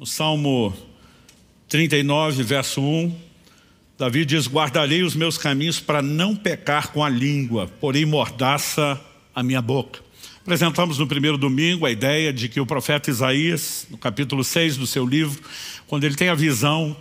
No Salmo 39, verso 1, Davi diz: guardarei os meus caminhos para não pecar com a língua, porém mordaça a minha boca. Apresentamos no primeiro domingo a ideia de que o profeta Isaías, no capítulo 6 do seu livro, quando ele tem a visão,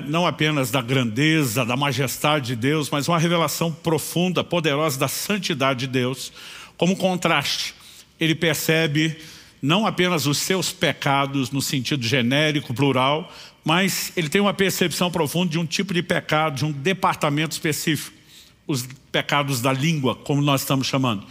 não apenas da grandeza, da majestade de Deus, mas uma revelação profunda, poderosa da santidade de Deus, como contraste, ele percebe não apenas os seus pecados no sentido genérico, plural, mas ele tem uma percepção profunda de um tipo de pecado, de um departamento específico, os pecados da língua, como nós estamos chamando.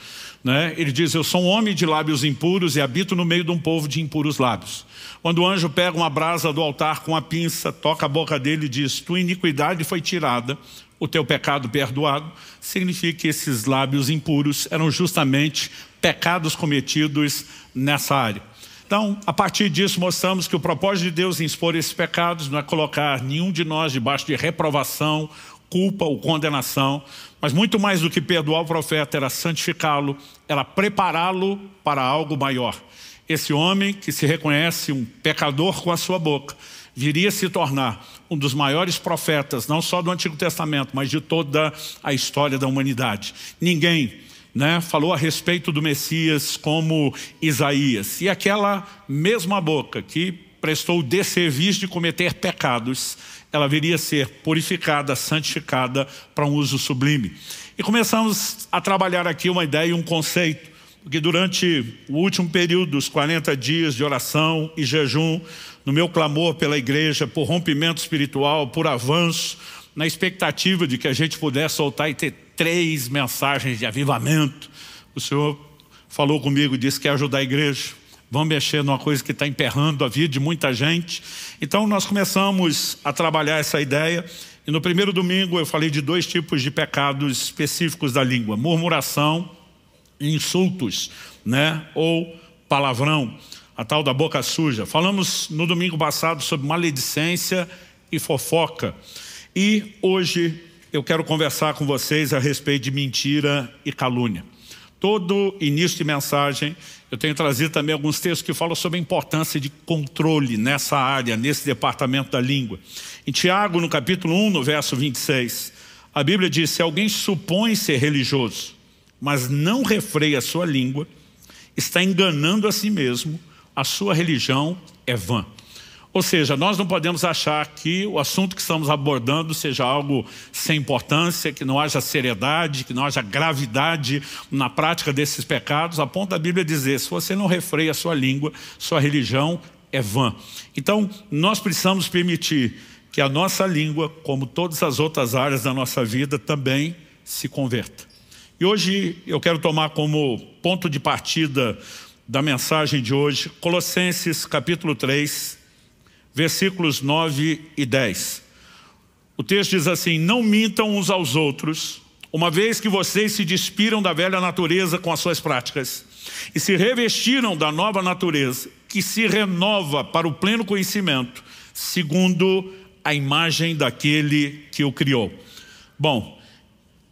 Ele diz: eu sou um homem de lábios impuros e habito no meio de um povo de impuros lábios. Quando o anjo pega uma brasa do altar com a pinça, toca a boca dele e diz: tua iniquidade foi tirada, o teu pecado perdoado, significa que esses lábios impuros eram justamente pecados cometidos nessa área. Então, a partir disso, mostramos que o propósito de Deus em expor esses pecados não é colocar nenhum de nós debaixo de reprovação, culpa ou condenação, mas muito mais do que perdoar o profeta era santificá-lo, era prepará-lo para algo maior. Esse homem que se reconhece um pecador com a sua boca, viria a se tornar um dos maiores profetas, não só do Antigo Testamento, mas de toda a história da humanidade. Ninguém falou a respeito do Messias como Isaías. E aquela mesma boca que prestou o desserviço de cometer pecados, ela viria a ser purificada, santificada para um uso sublime. E começamos a trabalhar aqui uma ideia e um conceito, porque durante o último período, os 40 dias de oração e jejum, no meu clamor pela igreja, por rompimento espiritual, por avanço, na expectativa de que a gente pudesse soltar e ter 3 mensagens de avivamento, o Senhor falou comigo e disse que quer ajudar a igreja. Vamos mexer numa coisa que está emperrando a vida de muita gente. Então nós começamos a trabalhar essa ideia. E no primeiro domingo eu falei de 2 tipos de pecados específicos da língua: murmuração e insultos, ou palavrão, a tal da boca suja. Falamos no domingo passado sobre maledicência e fofoca. E hoje eu quero conversar com vocês a respeito de mentira e calúnia. Todo início de mensagem eu tenho trazido também alguns textos que falam sobre a importância de controle nessa área, nesse departamento da língua. Em Tiago, no capítulo 1, no verso 26, a Bíblia diz: se alguém supõe ser religioso, mas não refreia a sua língua, está enganando a si mesmo, a sua religião é vã. Ou seja, nós não podemos achar que o assunto que estamos abordando seja algo sem importância, que não haja seriedade, que não haja gravidade na prática desses pecados, a ponto da Bíblia dizer: se você não refreia a sua língua, sua religião é vã. Então, nós precisamos permitir que a nossa língua, como todas as outras áreas da nossa vida, também se converta. E hoje eu quero tomar como ponto de partida da mensagem de hoje Colossenses capítulo 3, versículos 9 e 10. O texto diz assim: não mintam uns aos outros, uma vez que vocês se despiram da velha natureza com as suas práticas e se revestiram da nova natureza, que se renova para o pleno conhecimento, segundo a imagem daquele que o criou. Bom,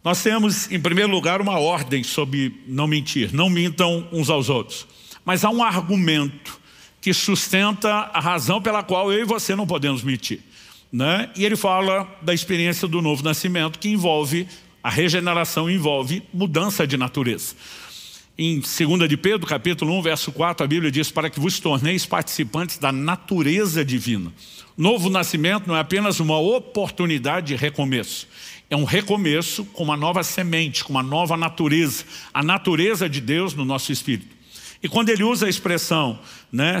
nós temos em primeiro lugar uma ordem sobre não mentir, não mintam uns aos outros. Mas há um argumento que sustenta a razão pela qual eu e você não podemos mentir. E ele fala da experiência do novo nascimento, que envolve, a regeneração envolve mudança de natureza. Em 2 de Pedro, capítulo 1, verso 4, a Bíblia diz: para que vos torneis participantes da natureza divina. Novo nascimento não é apenas uma oportunidade de recomeço. É um recomeço com uma nova semente, com uma nova natureza. A natureza de Deus no nosso espírito. E quando ele usa a expressão,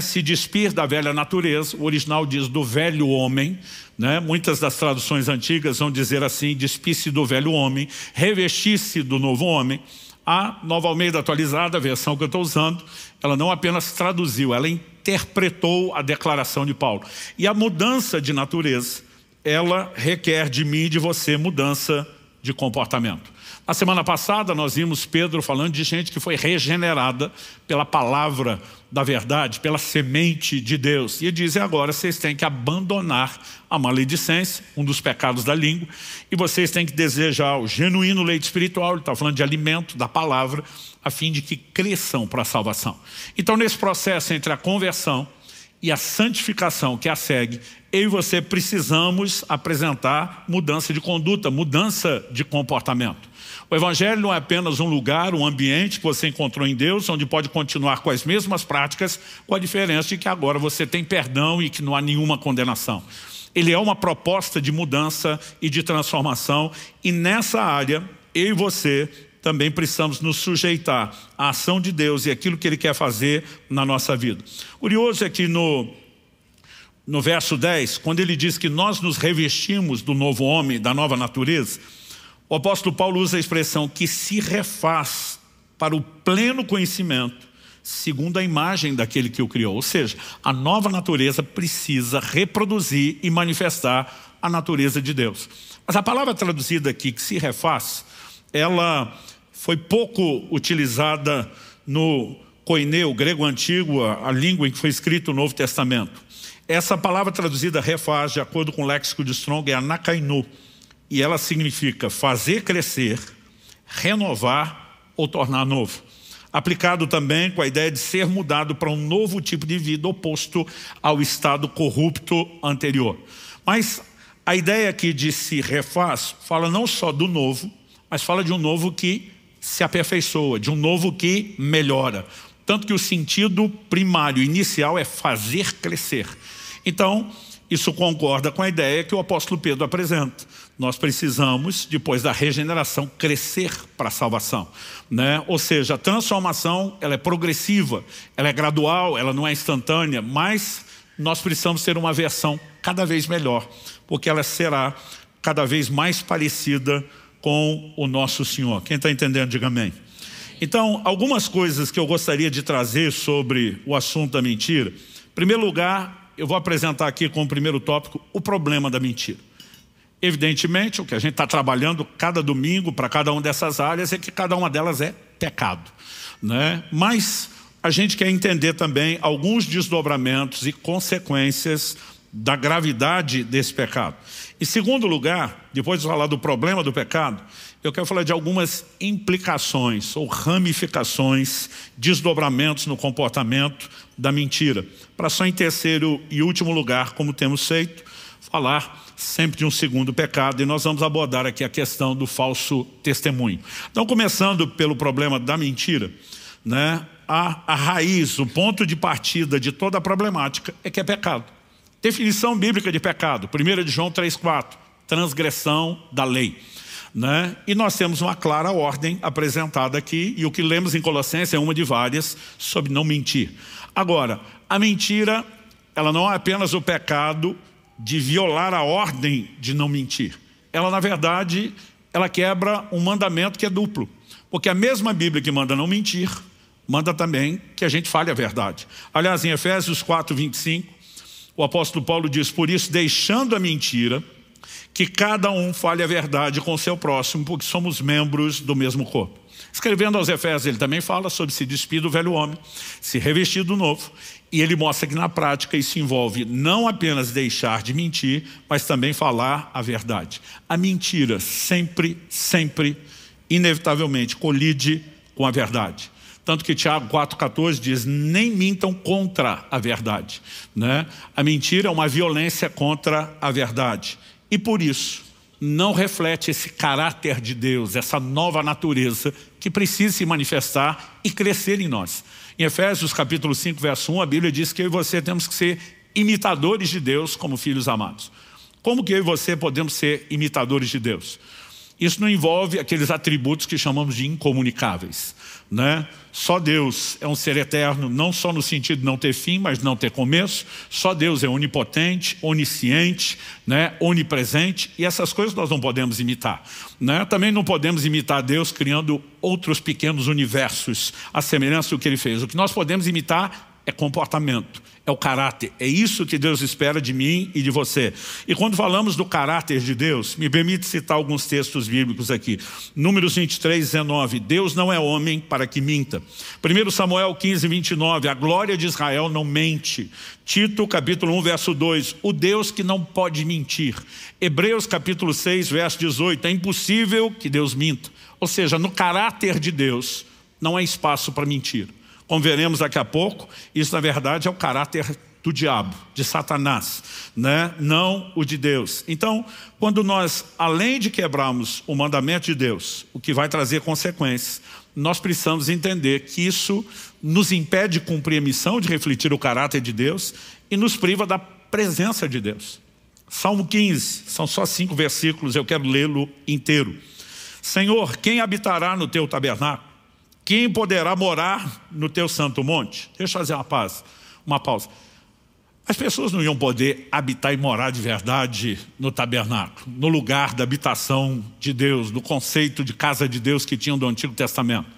se despir da velha natureza, o original diz do velho homem, muitas das traduções antigas vão dizer assim: despir-se do velho homem, revestir-se do novo homem. A Nova Almeida Atualizada, a versão que eu estou usando, ela não apenas traduziu, ela interpretou a declaração de Paulo. E a mudança de natureza, ela requer de mim e de você mudança de comportamento. Na semana passada nós vimos Pedro falando de gente que foi regenerada pela palavra da verdade, pela semente de Deus. E ele diz: agora vocês têm que abandonar a maledicência, um dos pecados da língua, e vocês têm que desejar o genuíno leite espiritual. Ele está falando de alimento, da palavra, a fim de que cresçam para a salvação. Então, nesse processo entre a conversão e a santificação que a segue, eu e você precisamos apresentar mudança de conduta, mudança de comportamento. O Evangelho não é apenas um lugar, um ambiente que você encontrou em Deus, onde pode continuar com as mesmas práticas, com a diferença de que agora você tem perdão e que não há nenhuma condenação. Ele é uma proposta de mudança e de transformação, e nessa área, eu e você também precisamos nos sujeitar à ação de Deus e aquilo que Ele quer fazer na nossa vida. Curioso é que no verso 10, quando ele diz que nós nos revestimos do novo homem, da nova natureza, o apóstolo Paulo usa a expressão que se refaz para o pleno conhecimento, segundo a imagem daquele que o criou. Ou seja, a nova natureza precisa reproduzir e manifestar a natureza de Deus. Mas a palavra traduzida aqui, que se refaz, ela foi pouco utilizada no koineu, grego antigo, a língua em que foi escrito o Novo Testamento. Essa palavra traduzida refaz, de acordo com o léxico de Strong, é anakainu. E ela significa fazer crescer, renovar ou tornar novo. Aplicado também com a ideia de ser mudado para um novo tipo de vida oposto ao estado corrupto anterior. Mas a ideia aqui de se refaz fala não só do novo, mas fala de um novo que se aperfeiçoa, de um novo que melhora. Tanto que o sentido primário, inicial, é fazer crescer. Então, isso concorda com a ideia que o apóstolo Pedro apresenta. Nós precisamos, depois da regeneração, crescer para a salvação, né? Ou seja, a transformação ela é progressiva, ela é gradual, ela não é instantânea, mas nós precisamos ter uma versão cada vez melhor, porque ela será cada vez mais parecida com o nosso Senhor. Quem está entendendo, diga amém. Então, algumas coisas que eu gostaria de trazer sobre o assunto da mentira. Em primeiro lugar, eu vou apresentar aqui como primeiro tópico o problema da mentira. Evidentemente, o que a gente está trabalhando cada domingo para cada uma dessas áreas é que cada uma delas é pecado, né? Mas a gente quer entender também alguns desdobramentos e consequências da gravidade desse pecado. Em segundo lugar, depois de falar do problema do pecado, eu quero falar de algumas implicações ou ramificações, desdobramentos no comportamento da mentira. Para só em terceiro e último lugar, como temos feito, falar sempre de um segundo pecado, e nós vamos abordar aqui a questão do falso testemunho. Então, começando pelo problema da mentira, né, a raiz, o ponto de partida de toda a problemática é que é pecado. Definição bíblica de pecado, 1 de João 3,4, transgressão da lei. Né? E nós temos uma clara ordem apresentada aqui, e o que lemos em Colossenses é uma de várias, sobre não mentir. Agora, a mentira, ela não é apenas o pecado de violar a ordem de não mentir. Ela, na verdade, ela quebra um mandamento que é duplo. Porque a mesma Bíblia que manda não mentir, manda também que a gente fale a verdade. Aliás, em Efésios 4:25, o apóstolo Paulo diz, por isso, deixando a mentira, que cada um fale a verdade com o seu próximo, porque somos membros do mesmo corpo. Escrevendo aos Efésios, ele também fala sobre se despir do velho homem, se revestir do novo, e ele mostra que na prática isso envolve não apenas deixar de mentir, mas também falar a verdade. A mentira sempre, inevitavelmente colide com a verdade. Tanto que Tiago 4,14 diz, nem mintam contra a verdade, né? A mentira é uma violência contra a verdade. E por isso, não reflete esse caráter de Deus, essa nova natureza que precisa se manifestar e crescer em nós. Em Efésios capítulo 5, verso 1, a Bíblia diz que eu e você temos que ser imitadores de Deus como filhos amados. Como que eu e você podemos ser imitadores de Deus? Isso não envolve aqueles atributos que chamamos de incomunicáveis, né? Só Deus é um ser eterno, não só no sentido de não ter fim, mas não ter começo. Só Deus é onipotente, onisciente, né? Onipresente, e essas coisas nós não podemos imitar, né? Também não podemos imitar Deus criando outros pequenos universos, à semelhança do que Ele fez. O que nós podemos imitar é comportamento, é o caráter. É isso que Deus espera de mim e de você. E quando falamos do caráter de Deus, me permite citar alguns textos bíblicos aqui. Números 23:19, Deus não é homem para que minta. 1 Samuel 15:29, a glória de Israel não mente. Tito capítulo 1, verso 2, o Deus que não pode mentir. Hebreus capítulo 6, verso 18, é impossível que Deus minta. Ou seja, no caráter de Deus não há espaço para mentir. Como veremos daqui a pouco, isso na verdade é o caráter do diabo, de Satanás, né? Não o de Deus. Então, quando nós, além de quebrarmos o mandamento de Deus, o que vai trazer consequências, nós precisamos entender que isso nos impede de cumprir a missão de refletir o caráter de Deus e nos priva da presença de Deus. Salmo 15, são só 5 versículos, eu quero lê-lo inteiro. Senhor, quem habitará no teu tabernáculo? Quem poderá morar no teu santo monte? Deixa eu fazer uma pausa. As pessoas não iam poder habitar e morar de verdade no tabernáculo, no lugar da habitação de Deus, no conceito de casa de Deus que tinham do Antigo Testamento.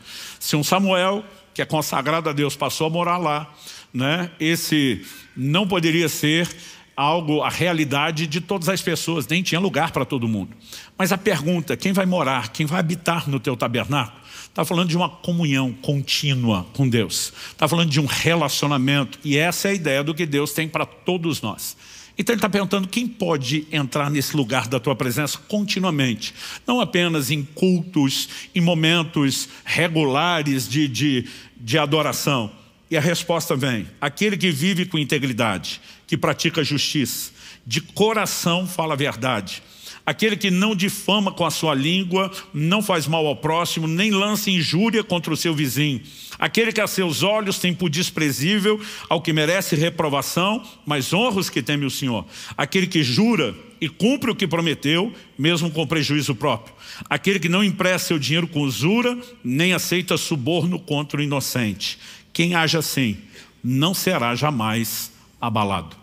Se um Samuel, que é consagrado a Deus, passou a morar lá, né, esse não poderia ser algo, a realidade de todas as pessoas, nem tinha lugar para todo mundo. Mas a pergunta, quem vai morar, quem vai habitar no teu tabernáculo? Está falando de uma comunhão contínua com Deus. Está falando de um relacionamento. E essa é a ideia do que Deus tem para todos nós. Então ele está perguntando quem pode entrar nesse lugar da tua presença continuamente. Não apenas em cultos, em momentos regulares de adoração. E a resposta vem: aquele que vive com integridade, que pratica justiça, de coração fala a verdade. Aquele que não difama com a sua língua, não faz mal ao próximo, nem lança injúria contra o seu vizinho. Aquele que a seus olhos tem por desprezível ao que merece reprovação, mas honra os que temem o Senhor. Aquele que jura e cumpre o que prometeu, mesmo com prejuízo próprio. Aquele que não empresta seu dinheiro com usura, nem aceita suborno contra o inocente. Quem age assim não será jamais abalado.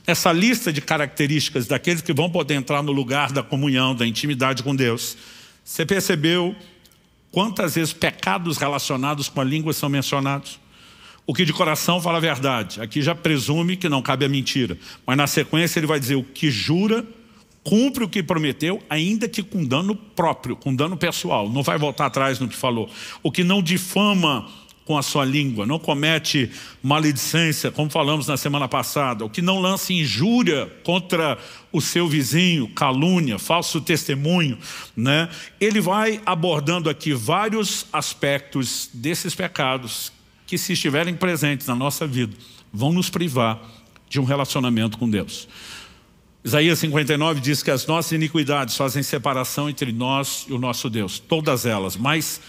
Essa lista de características daqueles que vão poder entrar no lugar da comunhão, da intimidade com Deus, você percebeu quantas vezes pecados relacionados com a língua são mencionados? O que de coração fala a verdade. Aqui já presume que não cabe a mentira. Mas na sequência ele vai dizer: o que jura, cumpre o que prometeu, ainda que com dano próprio, com dano pessoal. Não vai voltar atrás no que falou. O que não difama com a sua língua, não comete maledicência, como falamos na semana passada, o que não lança injúria contra o seu vizinho, calúnia, falso testemunho, né? Ele vai abordando aqui vários aspectos desses pecados que, se estiverem presentes na nossa vida, vão nos privar de um relacionamento com Deus. Isaías 59 diz que as nossas iniquidades fazem separação entre nós e o nosso Deus, todas elas, mas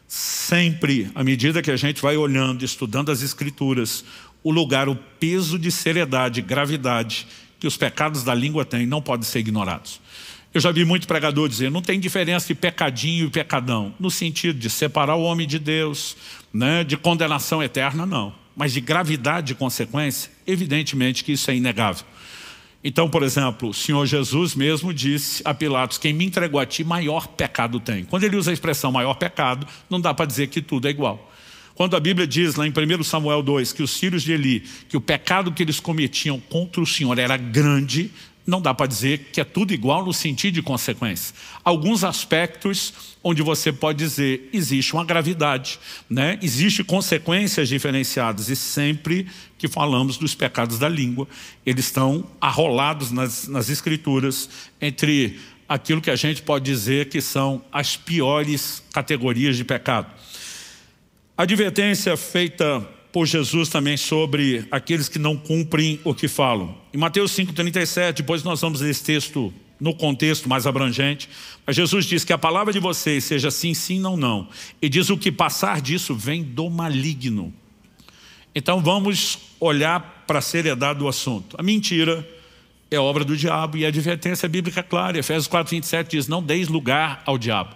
sempre, à medida que a gente vai olhando, estudando as Escrituras, o lugar, o peso de seriedade, gravidade que os pecados da língua têm, não podem ser ignorados. Eu já vi muito pregador dizer: não tem diferença de pecadinho e pecadão, no sentido de separar o homem de Deus, né, de condenação eterna, não. Mas de gravidade de consequência, evidentemente que isso é inegável. Então, por exemplo, o Senhor Jesus mesmo disse a Pilatos: quem me entregou a ti, maior pecado tem. Quando ele usa a expressão maior pecado, não dá para dizer que tudo é igual. Quando a Bíblia diz lá em 1 Samuel 2 que os filhos de Eli, que o pecado que eles cometiam contra o Senhor era grande, não dá para dizer que é tudo igual no sentido de consequência. Alguns aspectos onde você pode dizer existe uma gravidade, né? Existe consequências diferenciadas, e sempre que falamos dos pecados da língua, eles estão arrolados nas Escrituras entre aquilo que a gente pode dizer que são as piores categorias de pecado. A advertência feita por Jesus também sobre aqueles que não cumprem o que falam. Em Mateus 5,37, depois nós vamos ler esse texto no contexto mais abrangente, mas Jesus diz que a palavra de vocês seja sim, sim, não, não. E diz: o que passar disso vem do maligno. Então vamos olhar para a seriedade do assunto. A mentira é obra do diabo e a advertência bíblica é clara. Efésios 4,27 diz: não deis lugar ao diabo.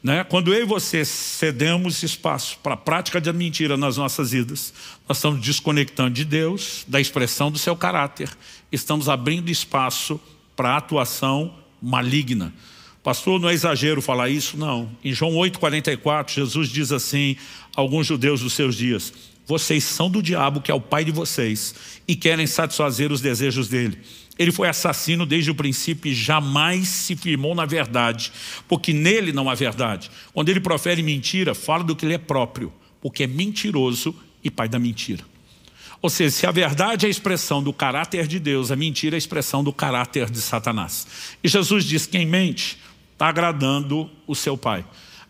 Né? Quando eu e você cedemos espaço para a prática da mentira nas nossas vidas, nós estamos desconectando de Deus, da expressão do seu caráter, estamos abrindo espaço para a atuação maligna. Pastor, não é exagero falar isso? Não. Em João 8,44, Jesus diz assim a alguns judeus dos seus dias: vocês são do diabo, que é o pai de vocês, e querem satisfazer os desejos dele. Ele foi assassino desde o princípio e jamais se firmou na verdade, porque nele não há verdade. Quando ele profere mentira, fala do que ele é próprio, porque é mentiroso e pai da mentira. Ou seja, se a verdade é a expressão do caráter de Deus, a mentira é a expressão do caráter de Satanás. E Jesus diz: quem mente está agradando o seu pai.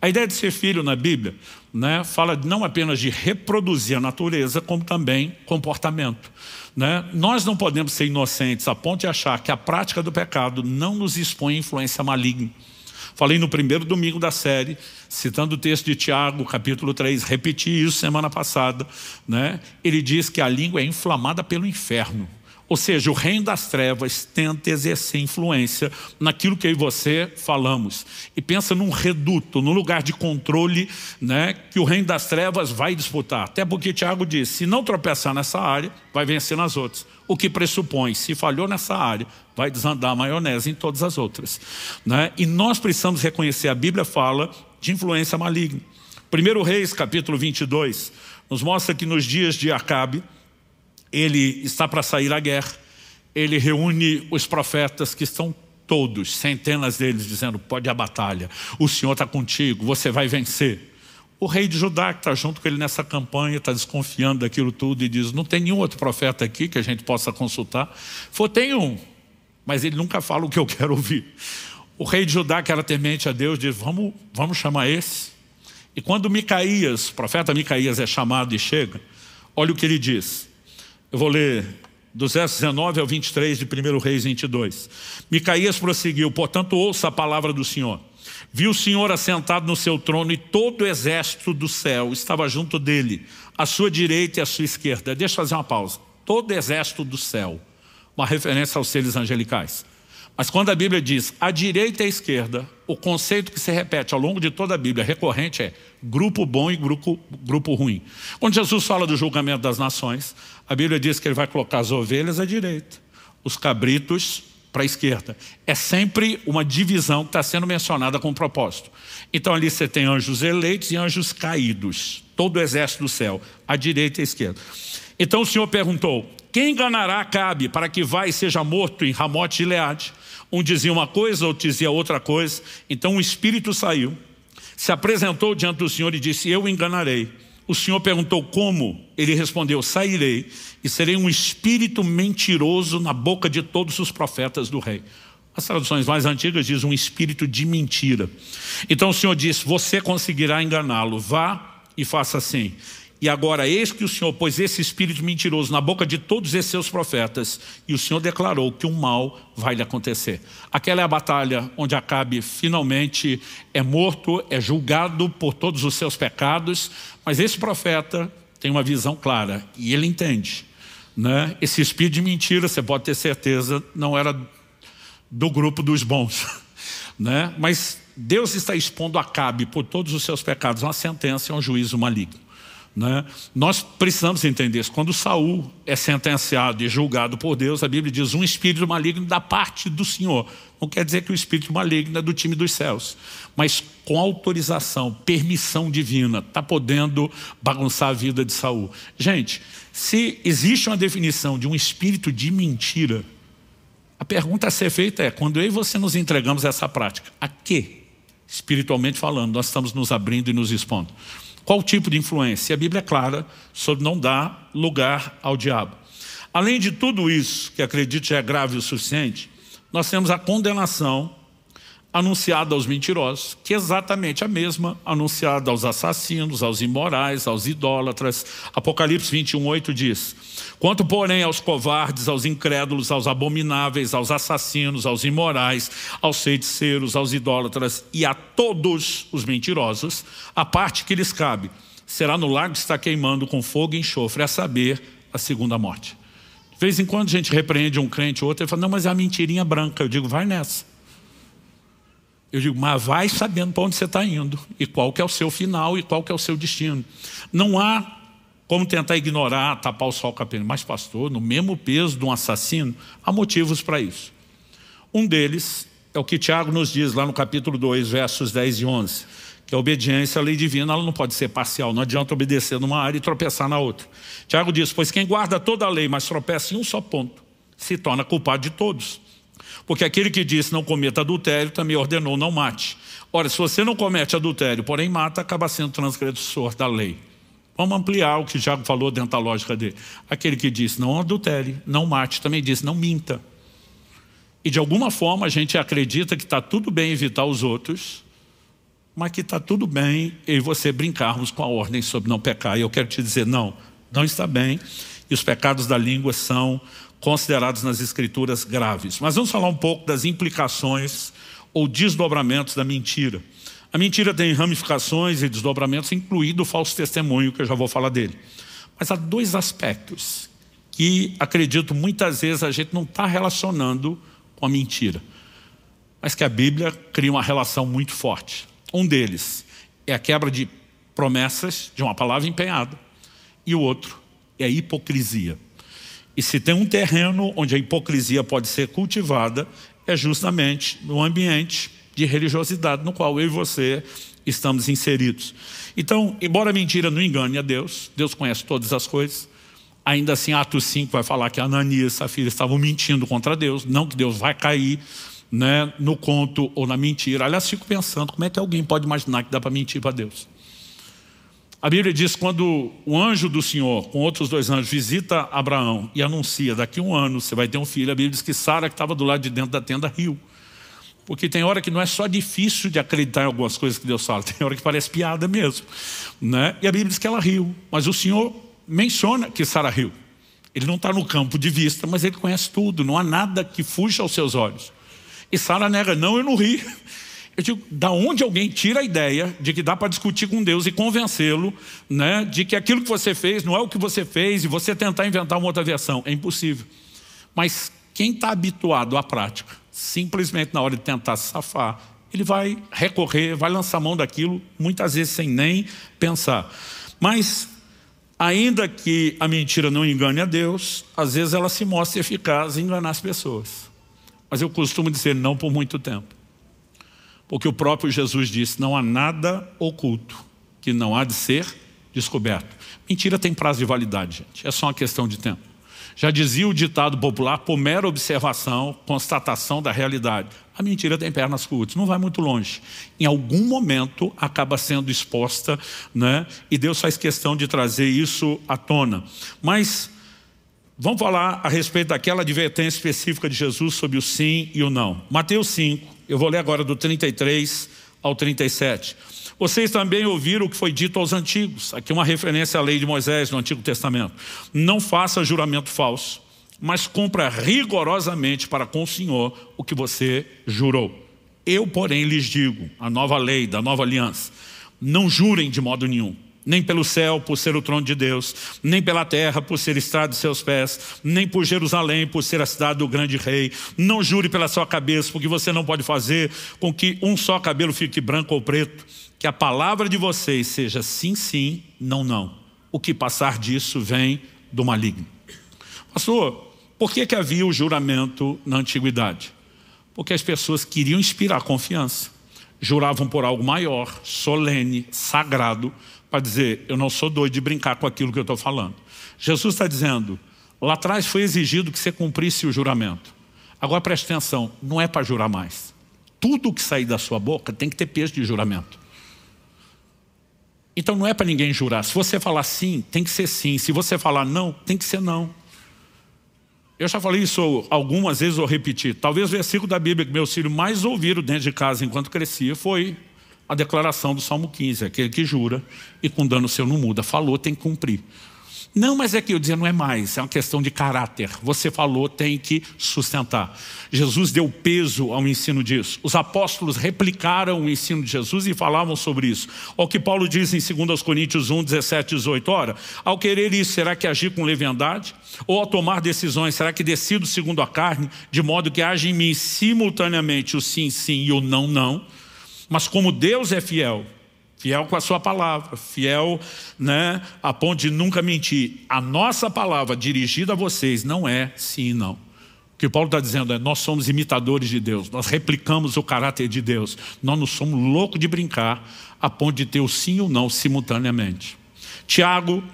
A ideia de ser filho na Bíblia, né, fala não apenas de reproduzir a natureza, como também comportamento. Né? Nós não podemos ser inocentes a ponto de achar que a prática do pecado não nos expõe a influência maligna. Falei no primeiro domingo da série, citando o texto de Tiago, capítulo 3, repeti isso semana passada, né? Ele diz que a língua é inflamada pelo inferno. Ou seja, o reino das trevas tenta exercer influência naquilo que eu e você falamos. E pensa num reduto, num lugar de controle, né, que o reino das trevas vai disputar. Até porque Tiago diz, se não tropeçar nessa área, vai vencer nas outras. O que pressupõe, se falhou nessa área, vai desandar a maionese em todas as outras. Né? E nós precisamos reconhecer, a Bíblia fala de influência maligna. 1 Reis, capítulo 22, nos mostra que nos dias de Acabe, ele está para sair à guerra, ele reúne os profetas que estão todos, centenas deles, dizendo, pode ir à batalha, o Senhor está contigo, você vai vencer. O rei de Judá, que está junto com ele nessa campanha, está desconfiando daquilo tudo e diz, não tem nenhum outro profeta aqui que a gente possa consultar? Tem um, mas ele nunca fala o que eu quero ouvir. O rei de Judá, que era temente a Deus, diz, vamos chamar esse. E quando Micaías, o profeta Micaías é chamado e chega, olha o que ele diz. Eu vou ler dos versos 19 ao 23 de 1 Reis 22. Micaías prosseguiu, portanto ouça a palavra do Senhor. Viu o Senhor assentado no seu trono e todo o exército do céu estava junto dele, à sua direita e à sua esquerda. Deixa eu fazer uma pausa. Todo o exército do céu, uma referência aos seres angelicais. Mas quando a Bíblia diz à direita e à esquerda, o conceito que se repete ao longo de toda a Bíblia, recorrente, é grupo bom e grupo ruim. Quando Jesus fala do julgamento das nações, a Bíblia diz que ele vai colocar as ovelhas à direita, os cabritos para a esquerda. É sempre uma divisão que está sendo mencionada com propósito. Então ali você tem anjos eleitos e anjos caídos. Todo o exército do céu, à direita e à esquerda. Então o Senhor perguntou, quem enganará Acabe para que vá e seja morto em Ramote de Gileade? Um dizia uma coisa, outro dizia outra coisa. Então o espírito saiu, se apresentou diante do Senhor e disse, eu o enganarei. O Senhor perguntou como? Ele respondeu, sairei e serei um espírito mentiroso na boca de todos os profetas do rei. As traduções mais antigas dizem um espírito de mentira. Então o Senhor disse, você conseguirá enganá-lo, vá e faça assim. E agora eis que o Senhor pôs esse espírito mentiroso na boca de todos esses seus profetas, e o Senhor declarou que um mal vai lhe acontecer. Aquela é a batalha onde Acabe finalmente é morto, é julgado por todos os seus pecados, mas esse profeta tem uma visão clara, e ele entende. Né? Esse espírito de mentira, você pode ter certeza, não era do grupo dos bons. Né? Mas Deus está expondo Acabe por todos os seus pecados, uma sentença e um juízo maligno. Né? Nós precisamos entender isso. Quando Saul é sentenciado e julgado por Deus, a Bíblia diz um espírito maligno da parte do Senhor. Não quer dizer que o espírito maligno é do time dos céus, mas com autorização, permissão divina, está podendo bagunçar a vida de Saul. Gente, se existe uma definição de um espírito de mentira, a pergunta a ser feita é, quando eu e você nos entregamos a essa prática, a que, espiritualmente falando, nós estamos nos abrindo e nos expondo? Qual tipo de influência? E a Bíblia é clara sobre não dar lugar ao diabo. Além de tudo isso, que acredito já é grave o suficiente, nós temos a condenação anunciada aos mentirosos, que é exatamente a mesma anunciada aos assassinos, aos imorais, aos idólatras. Apocalipse 21:8 diz, quanto porém aos covardes, aos incrédulos, aos abomináveis, aos assassinos, aos imorais, aos feiticeiros, aos idólatras e a todos os mentirosos, a parte que lhes cabe será no lago que está queimando com fogo e enxofre, a saber, a segunda morte. De vez em quando a gente repreende um crente ou outro e fala, não, mas é a mentirinha branca. Eu digo, vai nessa. Eu digo, mas vai sabendo para onde você está indo e qual que é o seu final e qual que é o seu destino. Não há como tentar ignorar, tapar o sol com a pena. Mas pastor, no mesmo peso de um assassino, há motivos para isso. Um deles é o que Tiago nos diz lá no capítulo 2, versos 10 e 11, que a obediência à lei divina ela não pode ser parcial, não adianta obedecer numa área e tropeçar na outra. Tiago diz, pois quem guarda toda a lei, mas tropeça em um só ponto, se torna culpado de todos. Porque aquele que disse não cometa adultério também ordenou não mate. Ora, se você não comete adultério, porém mata, acaba sendo transgressor da lei. Vamos ampliar o que Tiago falou dentro da lógica dele. Aquele que disse não adultere, não mate, também disse não minta. E de alguma forma a gente acredita que está tudo bem evitar os outros, mas que está tudo bem eu e você brincarmos com a ordem sobre não pecar. E eu quero te dizer, não está bem. E os pecados da língua são considerados nas Escrituras graves. Mas vamos falar um pouco das implicações ou desdobramentos da mentira. A mentira tem ramificações e desdobramentos, incluído o falso testemunho, que eu já vou falar dele. Mas há dois aspectos que, acredito, muitas vezes a gente não está relacionando com a mentira, mas que a Bíblia cria uma relação muito forte. Um deles é a quebra de promessas de uma palavra empenhada, e o outro é a hipocrisia. E se tem um terreno onde a hipocrisia pode ser cultivada, é justamente no ambiente de religiosidade no qual eu e você estamos inseridos. Então, embora a mentira não engane a Deus, Deus conhece todas as coisas, ainda assim Atos 5 vai falar que Ananias e Safira estavam mentindo contra Deus, não que Deus vai cair, né, no conto ou na mentira. Aliás, fico pensando, como é que alguém pode imaginar que dá para mentir para Deus? A Bíblia diz que quando o anjo do Senhor, com outros dois anjos, visita Abraão e anuncia, daqui a 1 ano você vai ter um filho, a Bíblia diz que Sara, que estava do lado de dentro da tenda, riu. Porque tem hora que não é só difícil de acreditar em algumas coisas que Deus fala, tem hora que parece piada mesmo, né? E a Bíblia diz que ela riu, mas o Senhor menciona que Sara riu. Ele não está no campo de vista, mas ele conhece tudo, não há nada que fuja aos seus olhos. E Sara nega, não, eu não ri. Eu digo, da onde alguém tira a ideia de que dá para discutir com Deus e convencê-lo, né, de que aquilo que você fez não é o que você fez e você tentar inventar uma outra versão? É impossível. Mas quem está habituado à prática, simplesmente na hora de tentar se safar, ele vai recorrer, vai lançar mão daquilo, muitas vezes sem nem pensar. Mas, ainda que a mentira não engane a Deus, às vezes ela se mostra eficaz em enganar as pessoas. Mas eu costumo dizer não por muito tempo. Porque o próprio Jesus disse, não há nada oculto que não há de ser descoberto. Mentira tem prazo de validade, gente. É só uma questão de tempo. Já dizia o ditado popular, por mera observação, constatação da realidade. A mentira tem pernas curtas, não vai muito longe. Em algum momento acaba sendo exposta, né? E Deus faz questão de trazer isso à tona. Mas vamos falar a respeito daquela advertência específica de Jesus sobre o sim e o não. Mateus 5, eu vou ler agora do 33 ao 37. Vocês também ouviram o que foi dito aos antigos. Aqui uma referência à lei de Moisés no Antigo Testamento. Não faça juramento falso, mas cumpra rigorosamente para com o Senhor o que você jurou. Eu, porém, lhes digo, a nova lei da nova aliança, não jurem de modo nenhum. Nem pelo céu, por ser o trono de Deus, nem pela terra, por ser estrado de seus pés, nem por Jerusalém, por ser a cidade do grande rei. Não jure pela sua cabeça, porque você não pode fazer com que um só cabelo fique branco ou preto. Que a palavra de vocês seja sim, sim, não, não. O que passar disso vem do maligno. Pastor, por que havia o juramento na antiguidade? Porque as pessoas queriam inspirar confiança. Juravam por algo maior, solene, sagrado, para dizer, eu não sou doido de brincar com aquilo que eu estou falando. Jesus está dizendo, lá atrás foi exigido que você cumprisse o juramento. Agora preste atenção, não é para jurar mais. Tudo que sair da sua boca tem que ter peso de juramento. Então não é para ninguém jurar. Se você falar sim, tem que ser sim. Se você falar não, tem que ser não. Eu já falei isso algumas vezes, vou repetir. Talvez o versículo da Bíblia que meus filhos mais ouviram dentro de casa enquanto crescia foi a declaração do Salmo 15, aquele que jura e com dano seu não muda. Falou, tem que cumprir. Não, mas é que eu dizia, não é mais, é uma questão de caráter. Você falou, tem que sustentar. Jesus deu peso ao ensino disso. Os apóstolos replicaram o ensino de Jesus e falavam sobre isso. O que Paulo diz em 2 Coríntios 1, 17 e 18. Ora, ao querer isso, será que agir com leviandade? Ou ao tomar decisões, será que decido segundo a carne? De modo que age em mim simultaneamente o sim, sim e o não, não. Mas como Deus é fiel, fiel com a sua palavra, fiel, né, a ponto de nunca mentir. A nossa palavra dirigida a vocês não é sim e não. O que Paulo está dizendo é, nós somos imitadores de Deus, nós replicamos o caráter de Deus. Nós não somos loucos de brincar a ponto de ter o sim ou não simultaneamente. Tiago,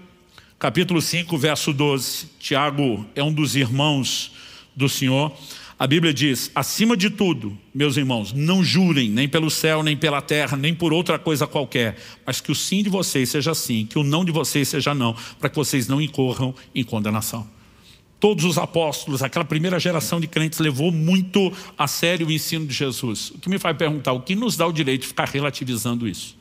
capítulo 5, verso 12. Tiago é um dos irmãos do Senhor. A Bíblia diz, acima de tudo, meus irmãos, não jurem nem pelo céu, nem pela terra, nem por outra coisa qualquer, mas que o sim de vocês seja sim, que o não de vocês seja não, para que vocês não incorram em condenação. Todos os apóstolos, aquela primeira geração de crentes levou muito a sério o ensino de Jesus. O que me faz perguntar, o que nos dá o direito de ficar relativizando isso?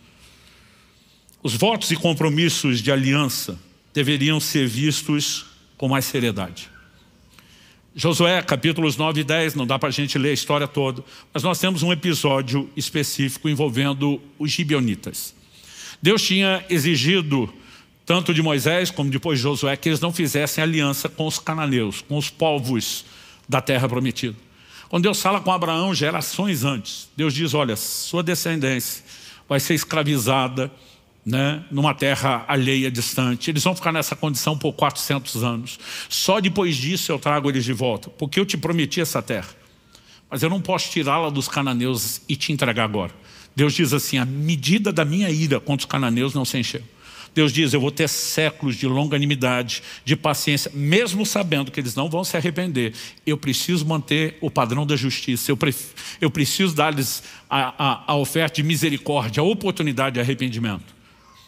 Os votos e compromissos de aliança deveriam ser vistos com mais seriedade. Josué, capítulos 9 e 10, não dá para a gente ler a história toda, mas nós temos um episódio específico envolvendo os gibeonitas. Deus tinha exigido, tanto de Moisés como depois de Josué, que eles não fizessem aliança com os cananeus, com os povos da terra prometida. Quando Deus fala com Abraão gerações antes, Deus diz, olha, sua descendência vai ser escravizada, numa terra alheia, distante. Eles vão ficar nessa condição por 400 anos. Só depois disso eu trago eles de volta, porque eu te prometi essa terra. Mas eu não posso tirá-la dos cananeus e te entregar agora. Deus diz assim, a medida da minha ira contra os cananeus não se encheu. Deus diz, eu vou ter séculos de longanimidade, de paciência, mesmo sabendo que eles não vão se arrepender. Eu preciso manter o padrão da justiça. Eu preciso dar-lhes a oferta de misericórdia, a oportunidade de arrependimento.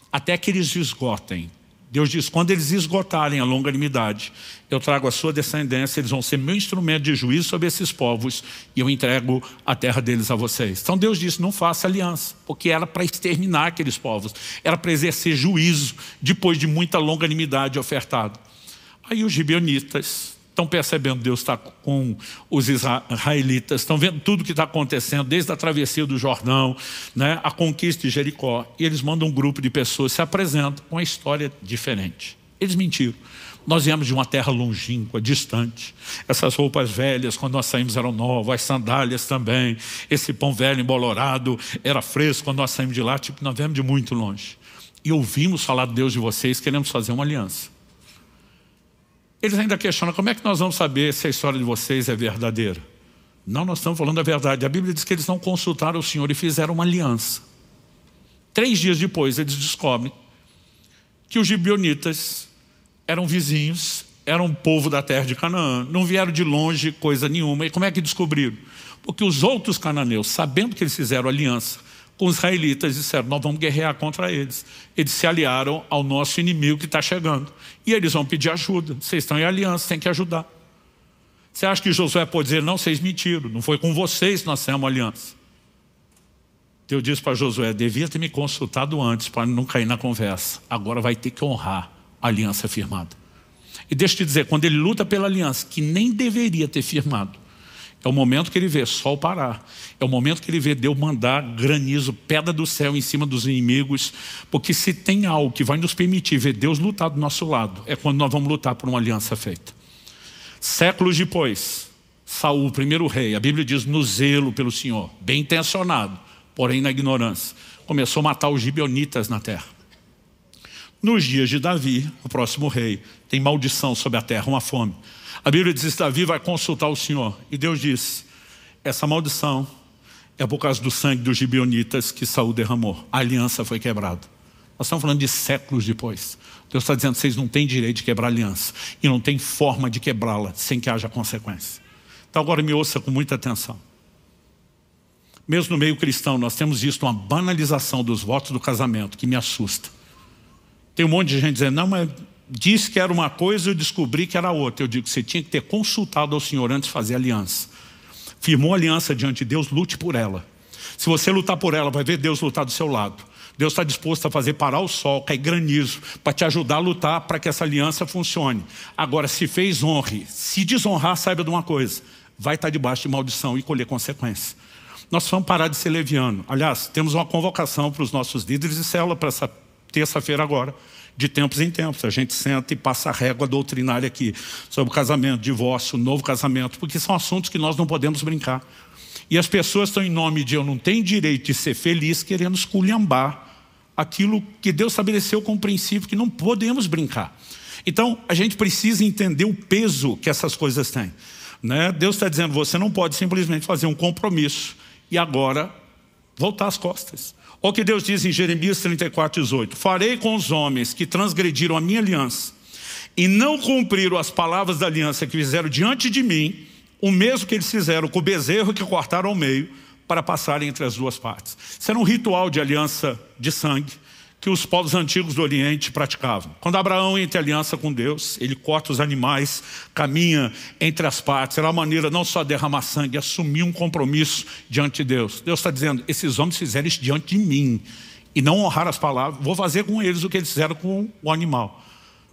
Até que eles esgotem. Deus diz, quando eles esgotarem a longanimidade, eu trago a sua descendência, eles vão ser meu instrumento de juízo sobre esses povos e eu entrego a terra deles a vocês. Então Deus disse, não faça aliança, porque era para exterminar aqueles povos, era para exercer juízo depois de muita longanimidade ofertada. Aí os gibeonitas estão percebendo que Deus está com os israelitas, estão vendo tudo o que está acontecendo, desde a travessia do Jordão, a conquista de Jericó. E eles mandam um grupo de pessoas, se apresentam com uma história diferente. Eles mentiram. Nós viemos de uma terra longínqua, distante. Essas roupas velhas, quando nós saímos, eram novas, as sandálias também. Esse pão velho embolorado era fresco quando nós saímos de lá. Nós viemos de muito longe. E ouvimos falar de Deus de vocês, queremos fazer uma aliança. Eles ainda questionam, como é que nós vamos saber se a história de vocês é verdadeira? Não, nós estamos falando a verdade. A Bíblia diz que eles não consultaram o Senhor e fizeram uma aliança. 3 dias depois, eles descobrem que os gibeonitas eram vizinhos, eram um povo da terra de Canaã, não vieram de longe coisa nenhuma. E como é que descobriram? Porque os outros cananeus, sabendo que eles fizeram aliança com os israelitas, disseram, nós vamos guerrear contra eles. Eles se aliaram ao nosso inimigo que está chegando. E eles vão pedir ajuda. Vocês estão em aliança, tem que ajudar. Você acha que Josué pode dizer, não, vocês mentiram, não foi com vocês que nós fizemos aliança. Deus disse para Josué, devia ter me consultado antes para não cair na conversa. Agora vai ter que honrar a aliança firmada. E deixa eu te dizer, quando ele luta pela aliança, que nem deveria ter firmado, é o momento que ele vê sol parar. É o momento que ele vê Deus mandar granizo, pedra do céu em cima dos inimigos. Porque se tem algo que vai nos permitir ver Deus lutar do nosso lado, é quando nós vamos lutar por uma aliança feita. Séculos depois, Saul, o primeiro rei, a Bíblia diz no zelo pelo Senhor, bem intencionado, porém na ignorância, começou a matar os gibeonitas na terra. Nos dias de Davi, o próximo rei, tem maldição sobre a terra, uma fome. A Bíblia diz que Davi vai consultar o Senhor. E Deus diz, essa maldição é por causa do sangue dos gibeonitas que Saul derramou. A aliança foi quebrada. Nós estamos falando de séculos depois. Deus está dizendo, vocês não têm direito de quebrar a aliança. E não tem forma de quebrá-la sem que haja consequência. Então agora me ouça com muita atenção. Mesmo no meio cristão, nós temos visto uma banalização dos votos do casamento que me assusta. Tem um monte de gente dizendo, não, mas disse que era uma coisa, eu descobri que era outra. Eu digo que você tinha que ter consultado ao Senhor antes de fazer aliança. Firmou aliança diante de Deus, lute por ela. Se você lutar por ela, vai ver Deus lutar do seu lado. Deus está disposto a fazer parar o sol, cair granizo, para te ajudar a lutar para que essa aliança funcione. Agora, se fez, honre. Se desonrar, saiba de uma coisa. Vai estar debaixo de maldição e colher consequências. Nós vamos parar de ser leviano. Aliás, temos uma convocação para os nossos líderes de célula para essa terça-feira agora. De tempos em tempos, a gente senta e passa a régua doutrinária aqui sobre o casamento, divórcio, novo casamento, porque são assuntos que nós não podemos brincar. E as pessoas estão em nome de eu não tenho direito de ser feliz, querendo esculhambar aquilo que Deus estabeleceu como princípio, que não podemos brincar. Então, a gente precisa entender o peso que essas coisas têm. Deus está dizendo, você não pode simplesmente fazer um compromisso e agora voltar as costas. Olha o que Deus diz em Jeremias 34:18. Farei com os homens que transgrediram a minha aliança e não cumpriram as palavras da aliança que fizeram diante de mim, o mesmo que eles fizeram com o bezerro que cortaram ao meio para passarem entre as duas partes. Isso era um ritual de aliança de sangue que os povos antigos do Oriente praticavam. Quando Abraão entra em aliança com Deus, ele corta os animais, caminha entre as partes. Era uma maneira não só de derramar sangue, assumir um compromisso diante de Deus. Deus está dizendo, esses homens fizeram isso diante de mim e não honraram as palavras, vou fazer com eles o que eles fizeram com o animal.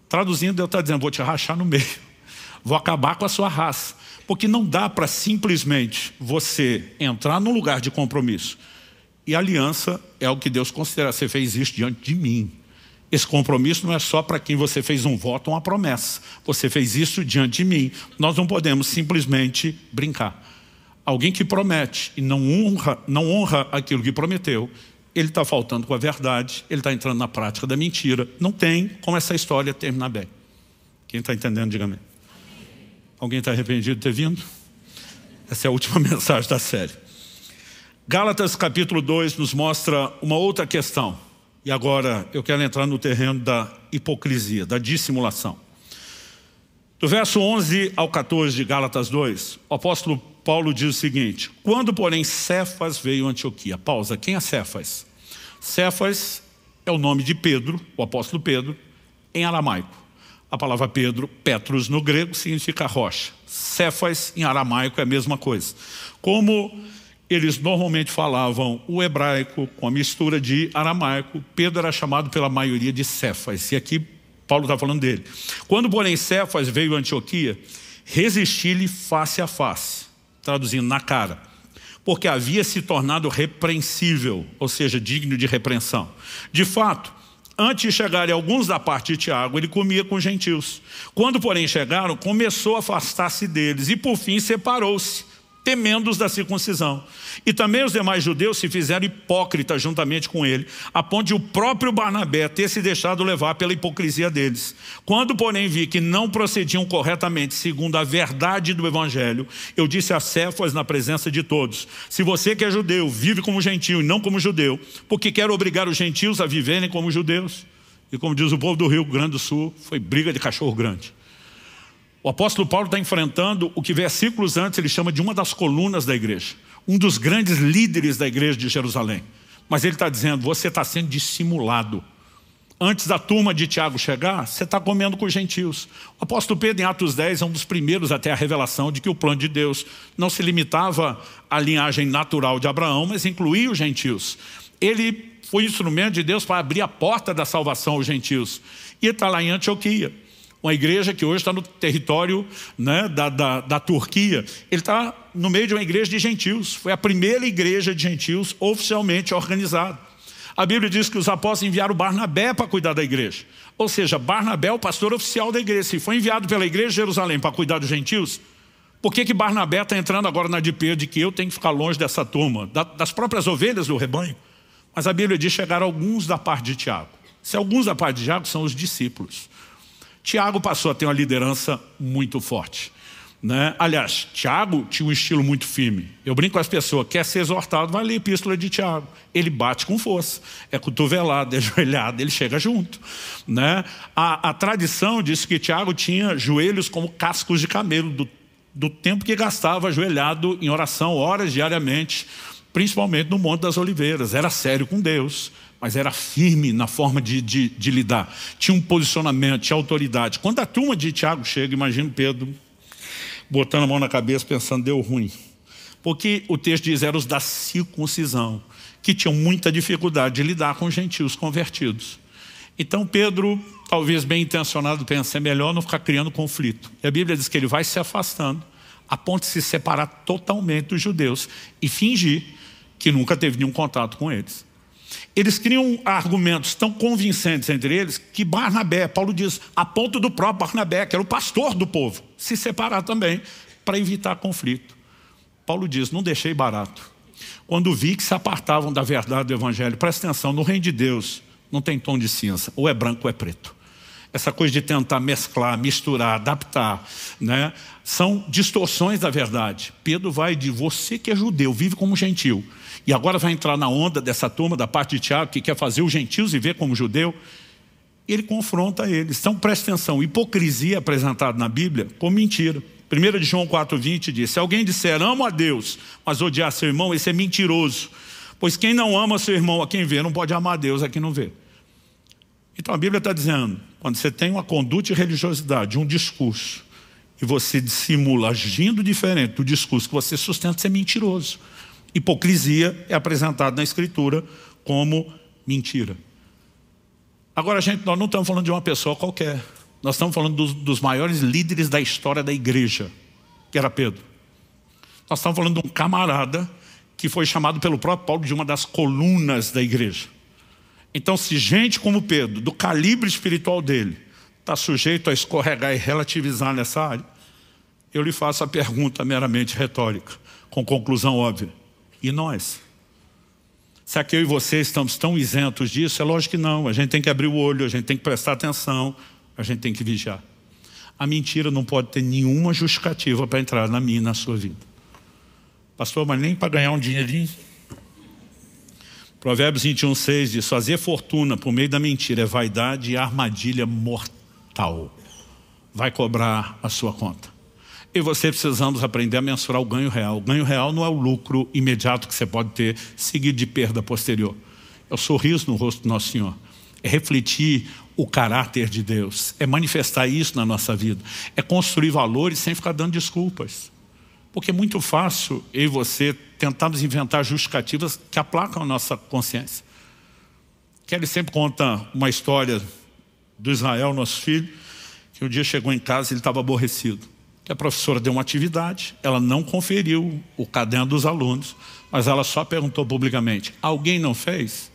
Traduzindo, Deus está dizendo, vou te rachar no meio, vou acabar com a sua raça. Porque não dá para simplesmente você entrar num lugar de compromisso. E aliança é o que Deus considera. Você fez isso diante de mim. Esse compromisso não é só para quem você fez um voto ou uma promessa. Você fez isso diante de mim. Nós não podemos simplesmente brincar. Alguém que promete e não honra aquilo que prometeu, ele está faltando com a verdade, ele está entrando na prática da mentira. Não tem como essa história terminar bem. Quem está entendendo, diga amém. Alguém está arrependido de ter vindo? Essa é a última mensagem da série. Gálatas capítulo 2 nos mostra uma outra questão. E agora eu quero entrar no terreno da hipocrisia, da dissimulação. Do verso 11 ao 14 de Gálatas 2, o apóstolo Paulo diz o seguinte: quando, porém, Cefas veio a Antioquia. Pausa, quem é Cefas? Cefas é o nome de Pedro, o apóstolo Pedro, em aramaico. A palavra Pedro, Petros no grego, significa rocha. Cefas em aramaico é a mesma coisa. Como eles normalmente falavam o hebraico com a mistura de aramaico, Pedro era chamado pela maioria de Cefas. E aqui Paulo está falando dele. Quando, porém, Cefas veio a Antioquia, resisti-lhe face a face, traduzindo, na cara, porque havia se tornado repreensível, ou seja, digno de repreensão. De fato, antes de chegarem alguns da parte de Tiago, ele comia com gentios. Quando, porém, chegaram, começou a afastar-se deles e, por fim, separou-se, temendo-os da circuncisão. E também os demais judeus se fizeram hipócritas juntamente com ele, a ponto de o próprio Barnabé ter se deixado levar pela hipocrisia deles. Quando, porém, vi que não procediam corretamente segundo a verdade do evangelho, eu disse a Cefas na presença de todos: se você que é judeu vive como gentio e não como judeu, porque quer obrigar os gentios a viverem como judeus? E como diz o povo do Rio Grande do Sul, foi briga de cachorro grande. O apóstolo Paulo está enfrentando o que versículos antes ele chama de uma das colunas da igreja, um dos grandes líderes da igreja de Jerusalém. Mas ele está dizendo, você está sendo dissimulado. Antes da turma de Tiago chegar, você está comendo com os gentios. O apóstolo Pedro, em Atos 10, é um dos primeiros até a revelação de que o plano de Deus não se limitava à linhagem natural de Abraão, mas incluía os gentios. Ele foi instrumento de Deus para abrir a porta da salvação aos gentios. E está lá em Antioquia. Uma igreja que hoje está no território, né, da Turquia. Ele está no meio de uma igreja de gentios. Foi a primeira igreja de gentios oficialmente organizada. A Bíblia diz que os apóstolos enviaram Barnabé para cuidar da igreja. Ou seja, Barnabé é o pastor oficial da igreja. Se foi enviado pela igreja de Jerusalém para cuidar dos gentios, por que Barnabé está entrando agora na de Pedro de que eu tenho que ficar longe dessa turma, das próprias ovelhas do rebanho? Mas a Bíblia diz que chegaram alguns da parte de Tiago. Se alguns da parte de Tiago são os discípulos. Tiago passou a ter uma liderança muito forte, né? Aliás, Tiago tinha um estilo muito firme. Eu brinco com as pessoas, quer ser exortado, vai ler a epístola de Tiago. Ele bate com força, é cotovelado, é ajoelhado, ele chega junto, né? A tradição diz que Tiago tinha joelhos como cascos de camelo, do tempo que gastava ajoelhado em oração, horas diariamente, principalmente no Monte das Oliveiras. Era sério com Deus, mas era firme na forma de lidar. Tinha um posicionamento, tinha autoridade. Quando a turma de Tiago chega, imagina Pedro botando a mão na cabeça pensando, deu ruim. Porque o texto diz, eram os da circuncisão, que tinham muita dificuldade de lidar com os gentios convertidos. Então Pedro, talvez bem intencionado, pensa, é melhor não ficar criando conflito. E a Bíblia diz que ele vai se afastando, a ponto de se separar totalmente dos judeus e fingir que nunca teve nenhum contato com eles. Eles criam argumentos tão convincentes entre eles que Barnabé, Paulo diz, a ponto do próprio Barnabé, que era o pastor do povo, se separar também para evitar conflito. Paulo diz, não deixei barato. Quando vi que se apartavam da verdade do evangelho, presta atenção, no reino de Deus não tem tom de cinza, ou é branco ou é preto. Essa coisa de tentar mesclar, misturar, adaptar, né? São distorções da verdade. Pedro vai de você que é judeu, vive como gentil. E agora vai entrar na onda dessa turma da parte de Tiago que quer fazer os gentios viver como judeu. Ele confronta eles. Então presta atenção, hipocrisia apresentada na Bíblia como mentira. 1 de João 4,20 diz, se alguém disser amo a Deus, mas odiar seu irmão, esse é mentiroso. Pois quem não ama seu irmão a quem vê, não pode amar a Deus a quem não vê. Então a Bíblia está dizendo, quando você tem uma conduta de religiosidade, um discurso, e você dissimula agindo diferente do discurso que você sustenta, você é mentiroso. Hipocrisia é apresentada na Escritura como mentira. Agora, gente, nós não estamos falando de uma pessoa qualquer. Nós estamos falando dos maiores líderes da história da igreja, que era Pedro. Nós estamos falando de um camarada que foi chamado pelo próprio Paulo de uma das colunas da igreja. Então, se gente como Pedro, do calibre espiritual dele, está sujeito a escorregar e relativizar nessa área, eu lhe faço a pergunta meramente retórica, com conclusão óbvia. E nós? Será que eu e você estamos tão isentos disso? É lógico que não. A gente tem que abrir o olho, a gente tem que prestar atenção, a gente tem que vigiar. A mentira não pode ter nenhuma justificativa para entrar na minha e na sua vida. Pastor, mas nem para ganhar um dinheirinho? Provérbios 21:6 diz, fazer fortuna por meio da mentira é vaidade e armadilha mortal. Vai cobrar a sua conta. Eu e você precisamos aprender a mensurar o ganho real. O ganho real não é o lucro imediato que você pode ter, seguido de perda posterior. É o sorriso no rosto do Nosso Senhor. É refletir o caráter de Deus. É manifestar isso na nossa vida. É construir valores sem ficar dando desculpas. Porque é muito fácil eu e você tentarmos inventar justificativas que aplacam a nossa consciência. Kelly sempre conta uma história do Israel, nosso filho, que um dia chegou em casa e ele estava aborrecido. Que a professora deu uma atividade, ela não conferiu o caderno dos alunos, mas ela só perguntou publicamente, alguém não fez?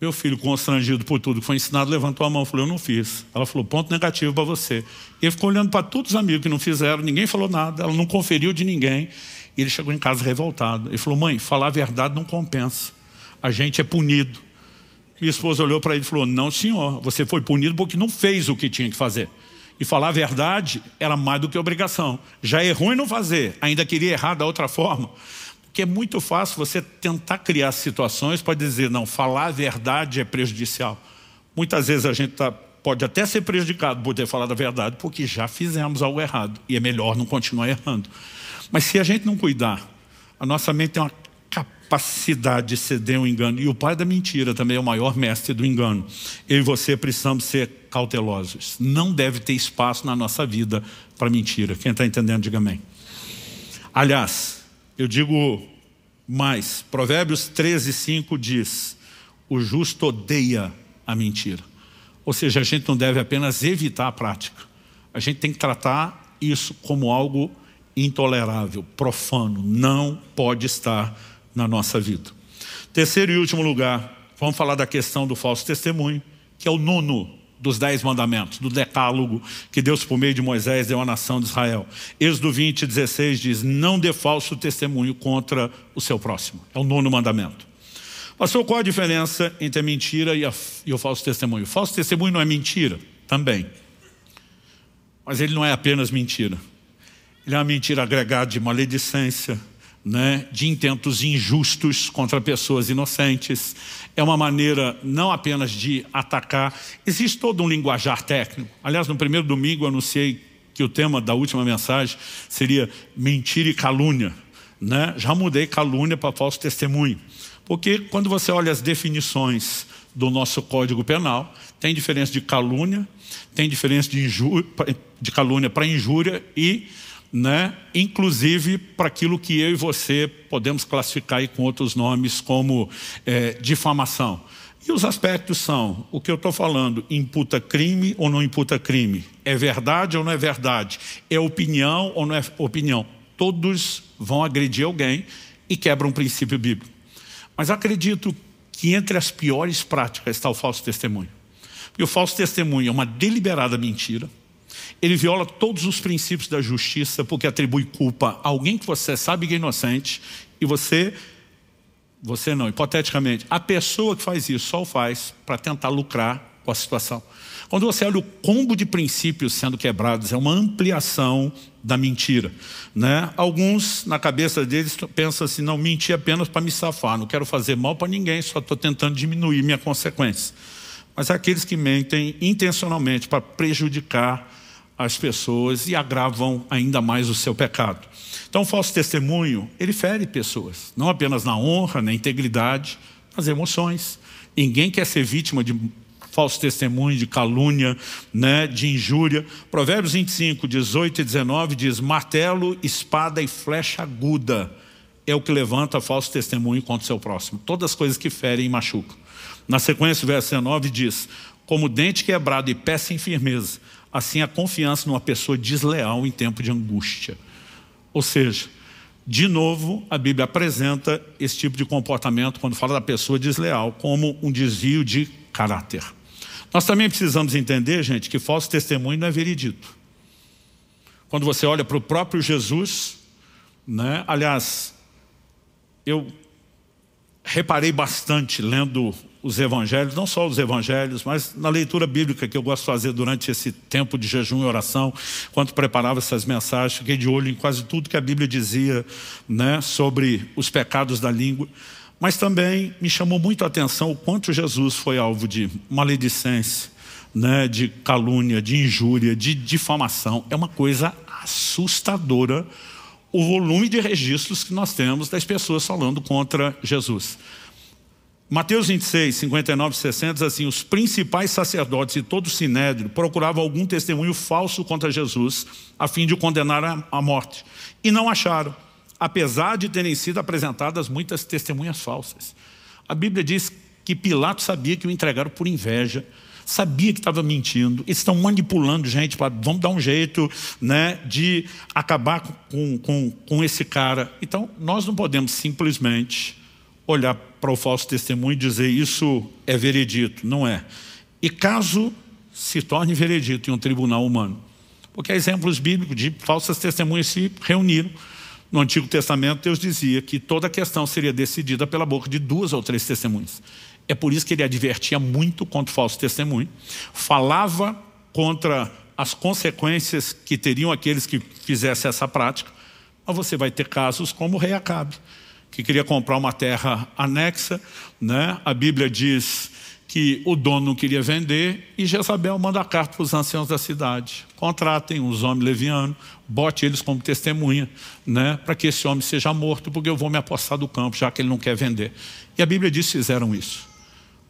Meu filho, constrangido por tudo que foi ensinado, levantou a mão e falou, eu não fiz. Ela falou, ponto negativo para você. E ele ficou olhando para todos os amigos que não fizeram, ninguém falou nada, ela não conferiu de ninguém. E ele chegou em casa revoltado. Ele falou, mãe, falar a verdade não compensa. A gente é punido. Minha esposa olhou para ele e falou, não senhor, você foi punido porque não fez o que tinha que fazer. E falar a verdade era mais do que obrigação. Já é ruim não fazer, ainda queria errar da outra forma. Porque é muito fácil você tentar criar situações para dizer, não, falar a verdade é prejudicial. Muitas vezes a gente pode até ser prejudicado por ter falado a verdade, porque já fizemos algo errado. E é melhor não continuar errando. Mas se a gente não cuidar, a nossa mente tem uma capacidade de ceder um engano. E o pai da mentira também é o maior mestre do engano. Eu e você precisamos ser cautelosos. Não deve ter espaço na nossa vida para mentira. Quem está entendendo, diga amém. Aliás, eu digo mais. Provérbios 13:5 diz, o justo odeia a mentira. Ou seja, a gente não deve apenas evitar a prática. A gente tem que tratar isso como algo intolerável, profano. Não pode estar na nossa vida. Terceiro e último lugar, vamos falar da questão do falso testemunho, que é o 9º dos 10 mandamentos, do decálogo que Deus por meio de Moisés deu à nação de Israel. Êxodo 20:16 diz, não dê falso testemunho contra o seu próximo. É o 9º mandamento. Pastor, qual a diferença entre a mentira e o falso testemunho? O falso testemunho não é mentira? Também. Mas ele não é apenas mentira. Ele é uma mentira agregada de maledicência, né, de intentos injustos contra pessoas inocentes. É uma maneira não apenas de atacar. Existe todo um linguajar técnico. Aliás, no primeiro domingo eu anunciei que o tema da última mensagem seria mentira e calúnia, né? Já mudei calúnia para falso testemunho. Porque quando você olha as definições do nosso Código Penal, tem diferença de calúnia, tem diferença de calúnia para injúria e, né, inclusive para aquilo que eu e você podemos classificar aí com outros nomes como difamação. E os aspectos são, o que eu estou falando, imputa crime ou não imputa crime? É verdade ou não é verdade? É opinião ou não é opinião? Todos vão agredir alguém e quebram um princípio bíblico. Mas acredito que entre as piores práticas está o falso testemunho. Porque o falso testemunho é uma deliberada mentira. Ele viola todos os princípios da justiça porque atribui culpa a alguém que você sabe que é inocente e você não, hipoteticamente, a pessoa que faz isso só o faz para tentar lucrar com a situação. Quando você olha o combo de princípios sendo quebrados, é uma ampliação da mentira, né? Alguns, na cabeça deles, pensam assim, não, mentir apenas para me safar, não quero fazer mal para ninguém, só estou tentando diminuir minha consequência. Mas aqueles que mentem intencionalmente para prejudicar as pessoas e agravam ainda mais o seu pecado. Então o falso testemunho, ele fere pessoas, não apenas na honra, na integridade, nas emoções. Ninguém quer ser vítima de falso testemunho, de calúnia, né, de injúria. Provérbios 25, 18 e 19 diz: martelo, espada e flecha aguda é o que levanta falso testemunho contra o seu próximo. Todas as coisas que ferem e machucam. Na sequência, o verso 19 diz: como dente quebrado e pé sem firmeza, assim a confiança numa pessoa desleal em tempo de angústia. Ou seja, de novo, a Bíblia apresenta esse tipo de comportamento, quando fala da pessoa desleal, como um desvio de caráter. Nós também precisamos entender, gente, que falso testemunho não é veredito. Quando você olha para o próprio Jesus, né? Aliás, eu reparei bastante lendo os evangelhos, não só os evangelhos, mas na leitura bíblica que eu gosto de fazer durante esse tempo de jejum e oração, quando preparava essas mensagens, fiquei de olho em quase tudo que a Bíblia dizia, né, sobre os pecados da língua. Mas também me chamou muito a atenção o quanto Jesus foi alvo de maledicência, né, de calúnia, de injúria, de difamação. É uma coisa assustadora o volume de registros que nós temos das pessoas falando contra Jesus. Mateus 26, 59 e 60 diz assim: os principais sacerdotes e todo o sinédrio procuravam algum testemunho falso contra Jesus, a fim de o condenar à morte. E não acharam, apesar de terem sido apresentadas muitas testemunhas falsas. A Bíblia diz que Pilatos sabia que o entregaram por inveja, sabia que estava mentindo. Eles estão manipulando gente, vamos dar um jeito, né, de acabar com esse cara. Então, nós não podemos simplesmente olhar para o falso testemunho e dizer isso é veredito. Não é. E caso se torne veredito em um tribunal humano, porque há exemplos bíblicos de falsas testemunhas se reuniram. No Antigo Testamento, Deus dizia que toda a questão seria decidida pela boca de 2 ou 3 testemunhas. É por isso que ele advertia muito contra o falso testemunho, falava contra as consequências que teriam aqueles que fizessem essa prática. Mas você vai ter casos como o rei Acabe, que queria comprar uma terra anexa, né? A Bíblia diz que o dono não queria vender e Jezabel manda a carta para os anciãos da cidade: contratem uns homens levianos, bote eles como testemunha, né, para que esse homem seja morto, porque eu vou me apossar do campo, já que ele não quer vender. E a Bíblia diz que fizeram isso.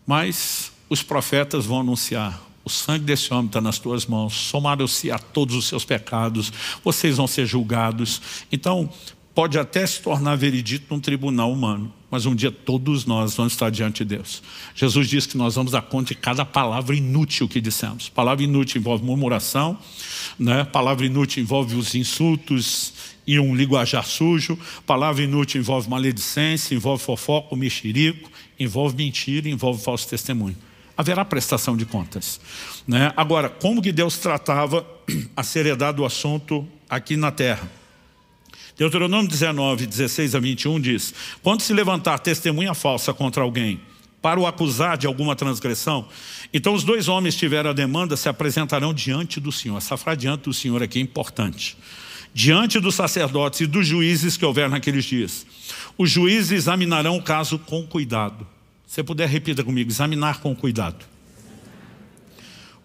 Mas os profetas vão anunciar: o sangue desse homem está nas tuas mãos, somaram-se a todos os seus pecados, vocês vão ser julgados. Então, pode até se tornar veredito num tribunal humano, mas um dia todos nós vamos estar diante de Deus. Jesus diz que nós vamos dar conta de cada palavra inútil que dissemos. Palavra inútil envolve murmuração, né? Palavra inútil envolve os insultos e um linguajar sujo. Palavra inútil envolve maledicência, envolve fofoca, mexerico, envolve mentira, envolve falso testemunho. Haverá prestação de contas, né? Agora, como que Deus tratava a seriedade do assunto aqui na terra? Deuteronômio 19, 16 a 21 diz: quando se levantar testemunha falsa contra alguém para o acusar de alguma transgressão, então os 2 homens que tiveram a demanda se apresentarão diante do Senhor. Essa frase diante do Senhor aqui é importante. Diante dos sacerdotes e dos juízes que houver naqueles dias. Os juízes examinarão o caso com cuidado. Se puder, repita comigo: examinar com cuidado.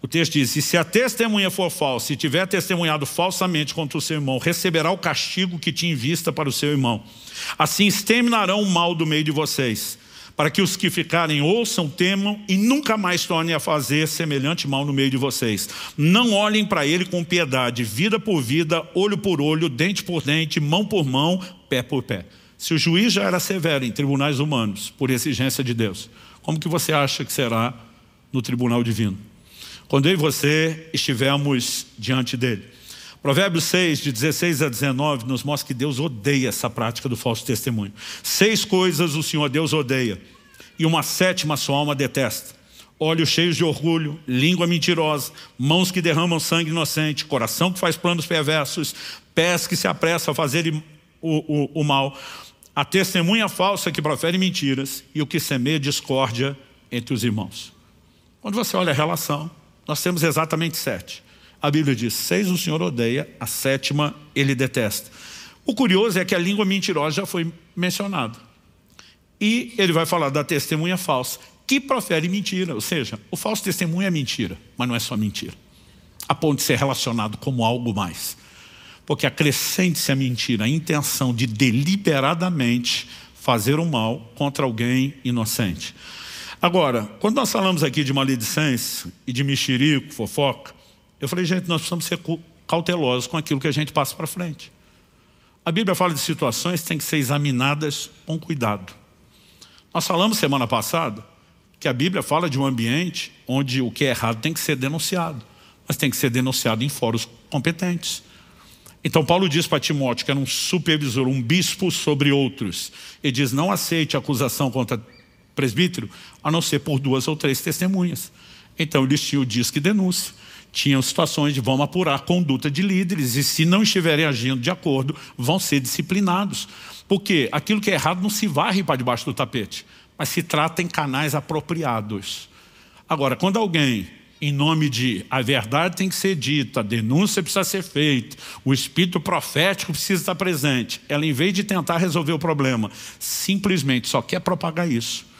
O texto diz: e se a testemunha for falsa, e tiver testemunhado falsamente contra o seu irmão, receberá o castigo que tinha em vista para o seu irmão. Assim exterminarão o mal do meio de vocês, para que os que ficarem ouçam, temam e nunca mais tornem a fazer semelhante mal no meio de vocês. Não olhem para ele com piedade, vida por vida, olho por olho, dente por dente, mão por mão, pé por pé. Se o juiz já era severo em tribunais humanos, por exigência de Deus, como que você acha que será no tribunal divino, quando eu e você estivermos diante dele? Provérbios 6, de 16 a 19, nos mostra que Deus odeia essa prática do falso testemunho. 6 coisas o Senhor Deus odeia, e uma 7ª sua alma detesta: olhos cheios de orgulho, língua mentirosa, mãos que derramam sangue inocente, coração que faz planos perversos, pés que se apressam a fazer o mal, a testemunha falsa que profere mentiras e o que semeia discórdia entre os irmãos. Quando você olha a relação, nós temos exatamente 7. A Bíblia diz: 6 o Senhor odeia, a 7ª ele detesta. O curioso é que a língua mentirosa já foi mencionada. E ele vai falar da testemunha falsa, que profere mentira. Ou seja, o falso testemunho é mentira, mas não é só mentira, a ponto de ser relacionado como algo mais. Porque acrescente-se a mentira a intenção de deliberadamente fazer o mal contra alguém inocente. Agora, quando nós falamos aqui de maledicência e de mexerico, fofoca, eu falei, gente, nós precisamos ser cautelosos com aquilo que a gente passa para frente. A Bíblia fala de situações que têm que ser examinadas com cuidado. Nós falamos semana passada que a Bíblia fala de um ambiente onde o que é errado tem que ser denunciado, mas tem que ser denunciado em fóruns competentes. Então Paulo diz para Timóteo, que era um supervisor, um bispo sobre outros, ele diz, não aceite acusação contra presbítero, a não ser por 2 ou 3 testemunhas. Então eles tinham o disque denúncia, tinham situações de vamos apurar a conduta de líderes, e se não estiverem agindo de acordo, vão ser disciplinados. Porque aquilo que é errado não se varre para debaixo do tapete, mas se trata em canais apropriados. Agora, quando alguém, em nome de a verdade tem que ser dita, a denúncia precisa ser feita, o espírito profético precisa estar presente, ela, em vez de tentar resolver o problema, simplesmente só quer propagar isso,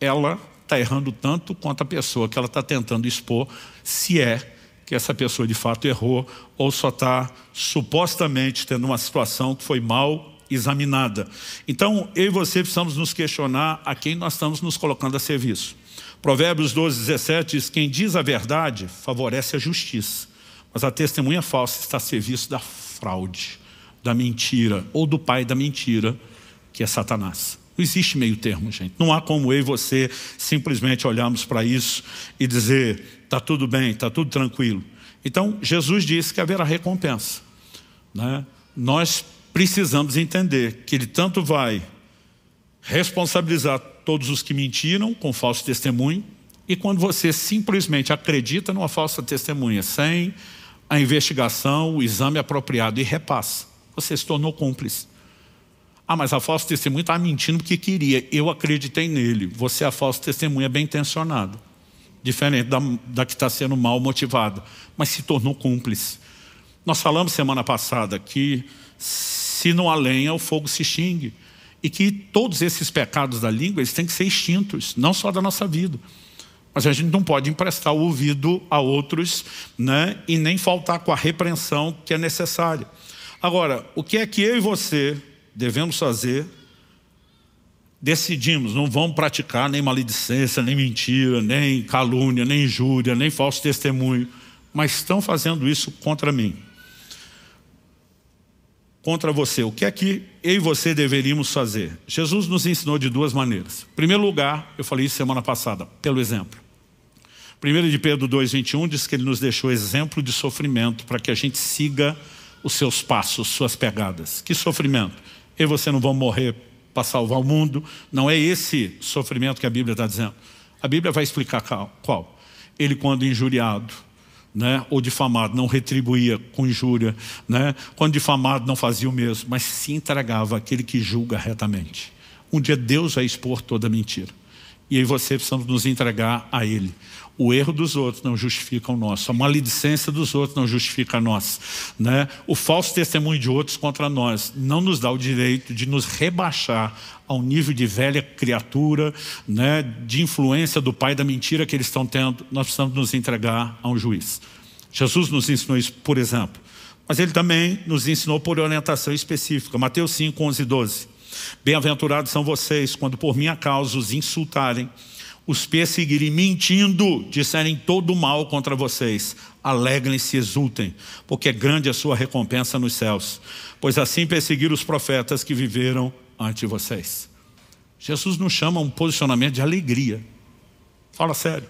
ela está errando tanto quanto a pessoa que ela está tentando expor, se é que essa pessoa de fato errou ou só está supostamente tendo uma situação que foi mal examinada. Então, eu e você precisamos nos questionar a quem nós estamos nos colocando a serviço. Provérbios 12:17 diz, quem diz a verdade favorece a justiça, mas a testemunha falsa está a serviço da fraude, da mentira, ou do pai da mentira, que é Satanás. Não existe meio termo, gente. Não há como eu e você simplesmente olharmos para isso e dizer, está tudo bem, está tudo tranquilo. Então, Jesus disse que haverá recompensa, né? Nós precisamos entender que Ele tanto vai responsabilizar todos os que mentiram com falso testemunho, e quando você simplesmente acredita numa falsa testemunha, sem a investigação, o exame apropriado e repassa, você se tornou cúmplice. Ah, mas a falsa testemunha estava mentindo porque queria, eu acreditei nele. Você é a falsa testemunha bem intencionada, diferente da que está sendo mal motivada, mas se tornou cúmplice. Nós falamos semana passada que se não há lenha, o fogo se extingue. E que todos esses pecados da língua, eles têm que ser extintos, não só da nossa vida. Mas a gente não pode emprestar o ouvido a outros, né? E nem faltar com a repreensão que é necessária. Agora, o que é que eu e você devemos fazer? Decidimos, não vamos praticar nem maledicência, nem mentira, nem calúnia, nem injúria, nem falso testemunho, mas estão fazendo isso contra mim, contra você. O que é que eu e você deveríamos fazer? Jesus nos ensinou de 2 maneiras. Em primeiro lugar, eu falei isso semana passada, pelo exemplo. 1 de Pedro 2:21 diz que ele nos deixou exemplo de sofrimento para que a gente siga os seus passos, suas pegadas. Que sofrimento? Eu e você não vamos morrer para salvar o mundo. Não é esse sofrimento que a Bíblia está dizendo. A Bíblia vai explicar qual. Ele, quando injuriado, né, ou difamado, não retribuía com injúria, né? Quando difamado não fazia o mesmo, mas se entregava àquele que julga retamente. Um dia Deus vai expor toda a mentira, e aí você precisamos nos entregar a Ele. O erro dos outros não justifica o nosso, a maledicência dos outros não justifica a nossa, né? O falso testemunho de outros contra nós não nos dá o direito de nos rebaixar ao nível de velha criatura, né, de influência do pai da mentira que eles estão tendo. Nós precisamos nos entregar a um juiz. Jesus nos ensinou isso, por exemplo. Mas Ele também nos ensinou por orientação específica. Mateus 5:11-12. Bem-aventurados são vocês quando por minha causa os insultarem, os perseguirem mentindo, disserem todo o mal contra vocês. Alegrem-se e exultem, porque é grande a sua recompensa nos céus. Pois assim perseguiram os profetas que viveram ante vocês. Jesus nos chama a um posicionamento de alegria. Fala sério.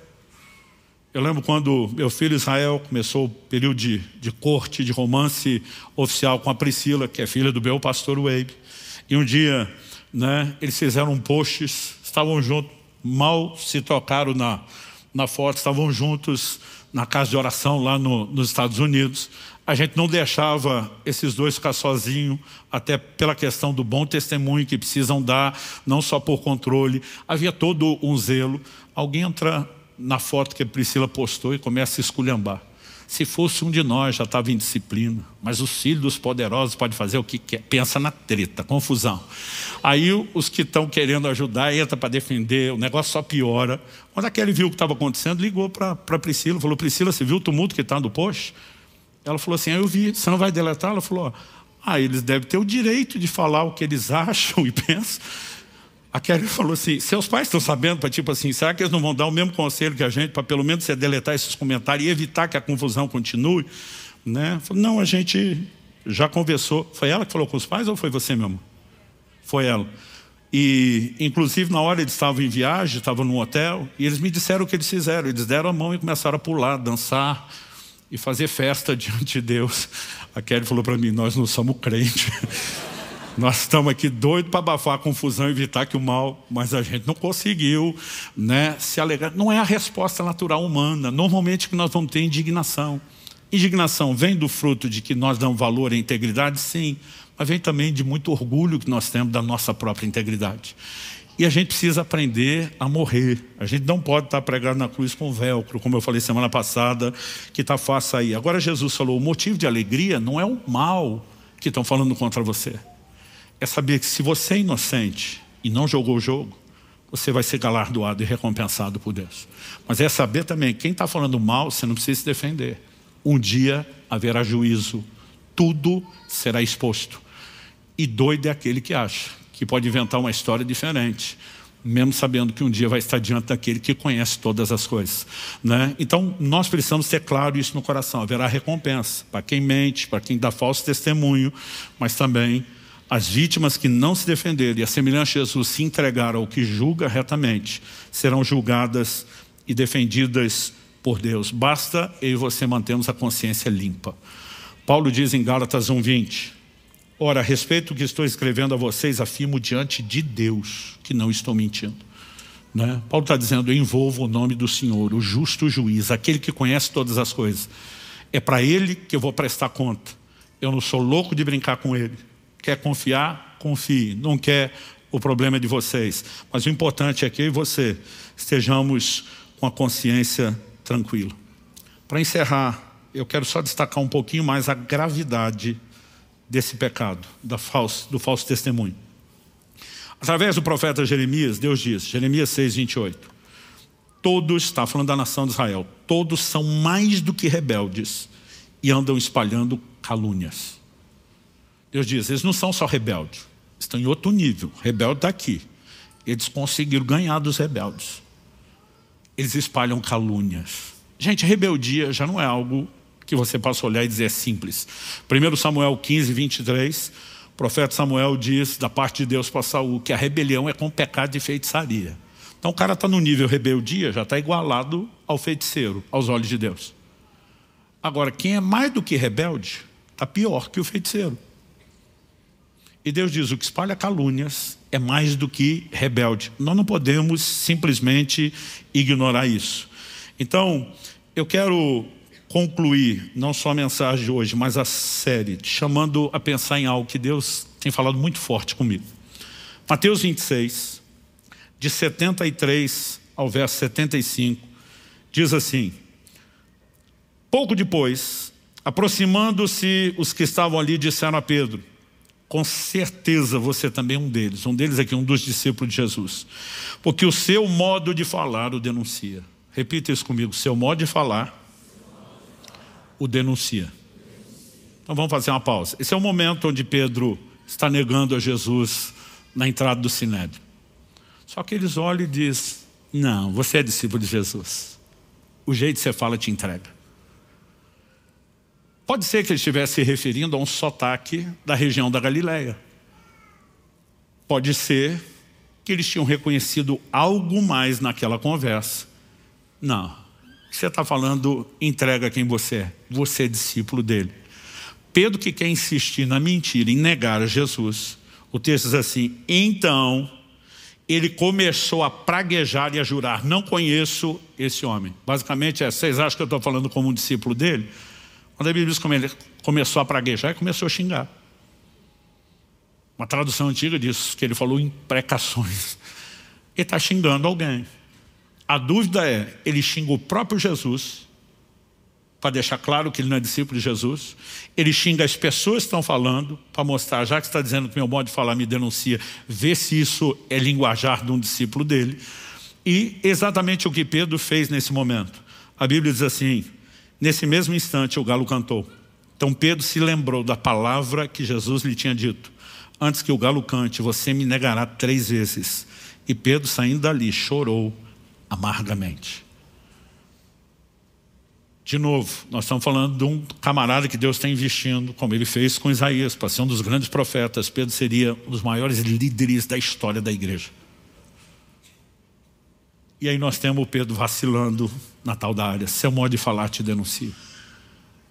Eu lembro quando meu filho Israel começou o período de corte, de romance oficial com a Priscila, que é filha do meu pastor Weibe. E um dia, né, eles fizeram posts, estavam juntos, mal se tocaram na foto, estavam juntos na casa de oração lá nos Estados Unidos. A gente não deixava esses dois ficar sozinhos, até pela questão do bom testemunho que precisam dar, não só por controle. Havia todo um zelo. Alguém entra na foto que a Priscila postou e começa a esculhambar. Se fosse um de nós, já estava em disciplina. Mas os filhos dos poderosos podem fazer o que quer. Pensa na treta, confusão. Aí os que estão querendo ajudar entram para defender, o negócio só piora. Quando aquele viu o que estava acontecendo, ligou para Priscila, falou: Priscila, você viu o tumulto que está no post? Ela falou assim: eu vi, você não vai deletar? Ela falou: eles devem ter o direito de falar o que eles acham e pensam. A Kelly falou assim, seus pais estão sabendo, para tipo assim, será que eles não vão dar o mesmo conselho que a gente, para pelo menos você deletar esses comentários e evitar que a confusão continue? Né? Falei, não, a gente já conversou. Foi ela que falou com os pais ou foi você mesmo? Foi ela. E, inclusive, na hora eles estavam em viagem, estavam num hotel, e eles me disseram o que eles fizeram. Eles deram a mão e começaram a pular, dançar e fazer festa diante de Deus. A Kelly falou para mim, nós não somos crentes. Nós estamos aqui doidos para abafar a confusão e evitar que o mal... Mas a gente não conseguiu, né, se alegrar. Não é a resposta natural humana. Normalmente que nós vamos ter indignação. Indignação vem do fruto de que nós damos valor à integridade, sim. Mas vem também de muito orgulho que nós temos da nossa própria integridade. E a gente precisa aprender a morrer. A gente não pode estar pregado na cruz com velcro, como eu falei semana passada, que está fácil aí. Agora Jesus falou, o motivo de alegria não é o mal que estão falando contra você. É saber que se você é inocente e não jogou o jogo, você vai ser galardoado e recompensado por Deus. Mas é saber também, quem está falando mal, você não precisa se defender. Um dia haverá juízo, tudo será exposto. E doido é aquele que acha que pode inventar uma história diferente, mesmo sabendo que um dia vai estar diante daquele que conhece todas as coisas, né? Então nós precisamos ter claro isso no coração. Haverá recompensa para quem mente, para quem dá falso testemunho, mas também as vítimas que não se defenderem e a semelhança de Jesus se entregaram ao que julga retamente, serão julgadas e defendidas por Deus. Basta eu e você mantermos a consciência limpa. Paulo diz em Gálatas 1:20, ora, a respeito do que estou escrevendo a vocês, afirmo diante de Deus que não estou mentindo. Né? Paulo está dizendo, eu envolvo o nome do Senhor, o justo juiz, aquele que conhece todas as coisas. É para Ele que eu vou prestar conta. Eu não sou louco de brincar com Ele. Quer confiar? Confie. Não quer? O problema é de vocês. Mas o importante é que eu e você estejamos com a consciência tranquila. Para encerrar, eu quero só destacar um pouquinho mais a gravidade desse pecado, do falso testemunho. Através do profeta Jeremias, Deus diz, Jeremias 6:28, todos, está falando da nação de Israel, todos são mais do que rebeldes e andam espalhando calúnias. Deus diz, eles não são só rebeldes, estão em outro nível. Rebelde está aqui. Eles conseguiram ganhar dos rebeldes. Eles espalham calúnias. Gente, rebeldia já não é algo que você possa olhar e dizer é simples. 1 Samuel 15:23, o profeta Samuel diz da parte de Deus para Saul que a rebelião é com pecado de feitiçaria. Então o cara está no nível rebeldia, já está igualado ao feiticeiro, aos olhos de Deus. Agora, quem é mais do que rebelde, está pior que o feiticeiro. E Deus diz, o que espalha calúnias é mais do que rebelde. Nós não podemos simplesmente ignorar isso. Então, eu quero concluir, não só a mensagem de hoje, mas a série, chamando a pensar em algo que Deus tem falado muito forte comigo. Mateus 26, de 73 ao verso 75, diz assim, pouco depois, aproximando-se os que estavam ali, disseram a Pedro, com certeza você também é um deles aqui, um dos discípulos de Jesus, porque o seu modo de falar o denuncia. Repita isso comigo, seu modo de falar o denuncia. Então vamos fazer uma pausa. Esse é o momento onde Pedro está negando a Jesus na entrada do Sinédrio. Só que eles olham e dizem, não, você é discípulo de Jesus. O jeito que você fala te entrega. Pode ser que ele estivesse se referindo a um sotaque da região da Galileia. Pode ser que eles tinham reconhecido algo mais naquela conversa. Não, o que você está falando entrega quem você é. Você é discípulo dele. Pedro, que quer insistir na mentira, em negar a Jesus, o texto diz assim, então ele começou a praguejar e a jurar, não conheço esse homem. Basicamente é, vocês acham que eu estou falando como um discípulo dele? Quando a Bíblia diz como ele começou a praguejar, ele começou a xingar. Uma tradução antiga diz que ele falou imprecações. Ele está xingando alguém. A dúvida é, ele xinga o próprio Jesus, para deixar claro que ele não é discípulo de Jesus. Ele xinga as pessoas que estão falando, para mostrar, já que está dizendo que meu modo de falar me denuncia, vê se isso é linguajar de um discípulo dele. E exatamente o que Pedro fez nesse momento. A Bíblia diz assim, nesse mesmo instante o galo cantou. Então Pedro se lembrou da palavra que Jesus lhe tinha dito. antes que o galo cante, você me negará 3 vezes. E Pedro, saindo dali, chorou amargamente. De novo, nós estamos falando de um camarada que Deus está investindo, como ele fez com Isaías, para ser um dos grandes profetas. Pedro seria um dos maiores líderes da história da igreja. E aí nós temos o Pedro vacilando na tal da área. Seu modo de falar te denuncia.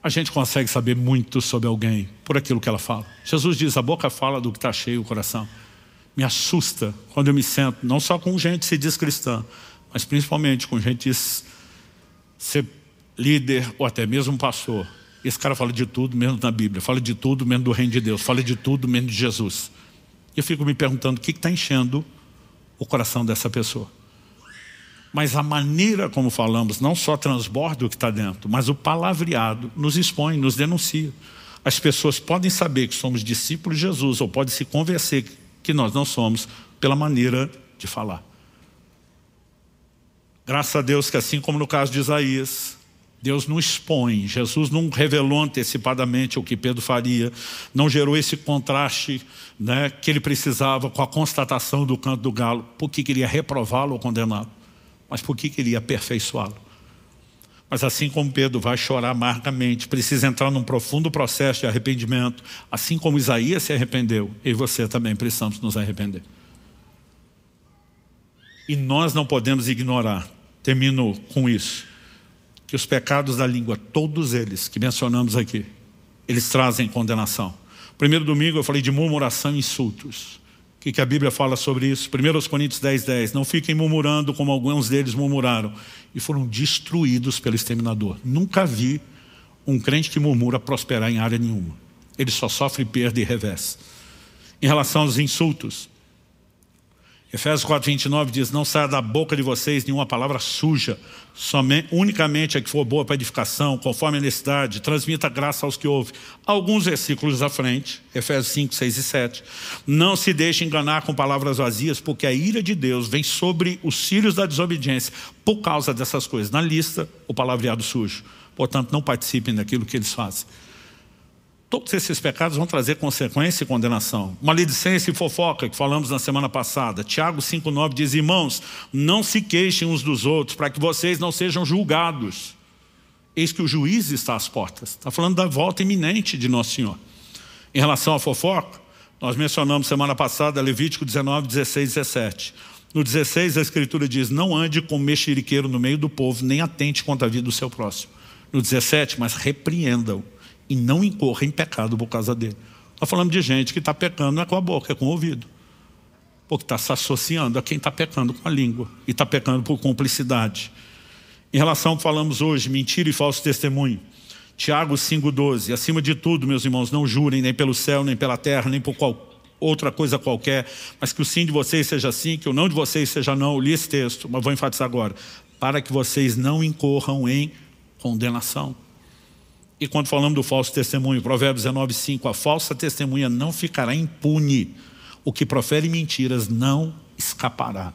A gente consegue saber muito sobre alguém por aquilo que ela fala. Jesus diz, a boca fala do que está cheio o coração. Me assusta quando eu me sento, não só com gente que se diz cristã, mas principalmente com gente que diz ser líder ou até mesmo pastor. Esse cara fala de tudo menos na Bíblia, fala de tudo menos do reino de Deus, fala de tudo menos de Jesus. E eu fico me perguntando o que está enchendo o coração dessa pessoa. Mas a maneira como falamos não só transborda o que está dentro, mas o palavreado nos expõe, nos denuncia. As pessoas podem saber que somos discípulos de Jesus ou podem se convencer que nós não somos pela maneira de falar. Graças a Deus que assim como no caso de Isaías, Deus não expõe, Jesus não revelou antecipadamente o que Pedro faria, não gerou esse contraste, né, que ele precisava com a constatação do canto do galo, porque queria reprová-lo ou condená-lo, mas porque queria aperfeiçoá-lo. Mas assim como Pedro vai chorar amargamente, precisa entrar num profundo processo de arrependimento, assim como Isaías se arrependeu, eu e você também precisamos nos arrepender. E nós não podemos ignorar, termino com isso, que os pecados da língua, todos eles que mencionamos aqui, eles trazem condenação. Primeiro domingo eu falei de murmuração e insultos. O que a Bíblia fala sobre isso? 1 Coríntios 10:10. Não fiquem murmurando como alguns deles murmuraram e foram destruídos pelo exterminador. Nunca vi um crente que murmura prosperar em área nenhuma. Ele só sofre perda e revés. Em relação aos insultos, Efésios 4:29 diz, não saia da boca de vocês nenhuma palavra suja, unicamente a que for boa para edificação, conforme a necessidade, transmita graça aos que ouvem. Alguns versículos à frente, Efésios 5, 6 e 7. Não se deixe enganar com palavras vazias, porque a ira de Deus vem sobre os filhos da desobediência por causa dessas coisas. Na lista, o palavreado sujo. Portanto, não participem daquilo que eles fazem. Todos esses pecados vão trazer consequência e condenação. Maledicência e fofoca, que falamos na semana passada. Tiago 5,9 diz, irmãos, não se queixem uns dos outros, para que vocês não sejam julgados. Eis que o juiz está às portas. Está falando da volta iminente de Nosso Senhor. Em relação à fofoca, nós mencionamos semana passada Levítico 19, 16 e 17. No 16 a Escritura diz, não ande com mexeriqueiro no meio do povo, nem atente contra a vida do seu próximo. No 17, mas repreenda-o e não incorra em pecado por causa dele. Nós falamos de gente que está pecando não é com a boca, é com o ouvido. Porque está se associando a quem está pecando com a língua. E está pecando por cumplicidade. Em relação ao que falamos hoje, mentira e falso testemunho. Tiago 5,12. Acima de tudo, meus irmãos, não jurem nem pelo céu, nem pela terra, nem por outra coisa qualquer, mas que o sim de vocês seja sim, que o não de vocês seja não. Eu li esse texto, mas vou enfatizar agora. Para que vocês não incorram em condenação. E quando falamos do falso testemunho, Provérbios 19:5, a falsa testemunha não ficará impune. O que profere mentiras não escapará.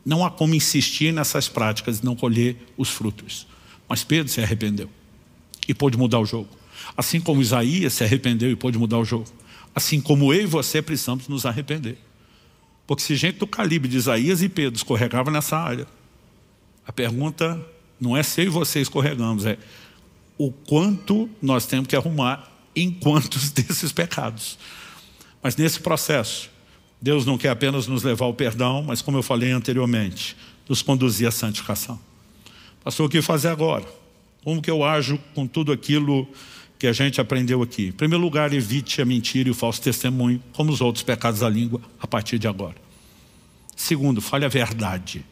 Não há como insistir nessas práticas e não colher os frutos. Mas Pedro se arrependeu e pôde mudar o jogo. Assim como Isaías se arrependeu e pôde mudar o jogo. Assim como eu e você precisamos nos arrepender. Porque se gente do calibre de Isaías e Pedro escorregava nessa área, a pergunta não é se eu e você escorregamos, é o quanto nós temos que arrumar em quantos desses pecados. Mas nesse processo, Deus não quer apenas nos levar ao perdão, mas como eu falei anteriormente, nos conduzir à santificação. Pastor, o que fazer agora? Como que eu ajo com tudo aquilo que a gente aprendeu aqui? Em primeiro lugar, evite a mentira e o falso testemunho, como os outros pecados da língua, a partir de agora. Segundo, fale a verdade.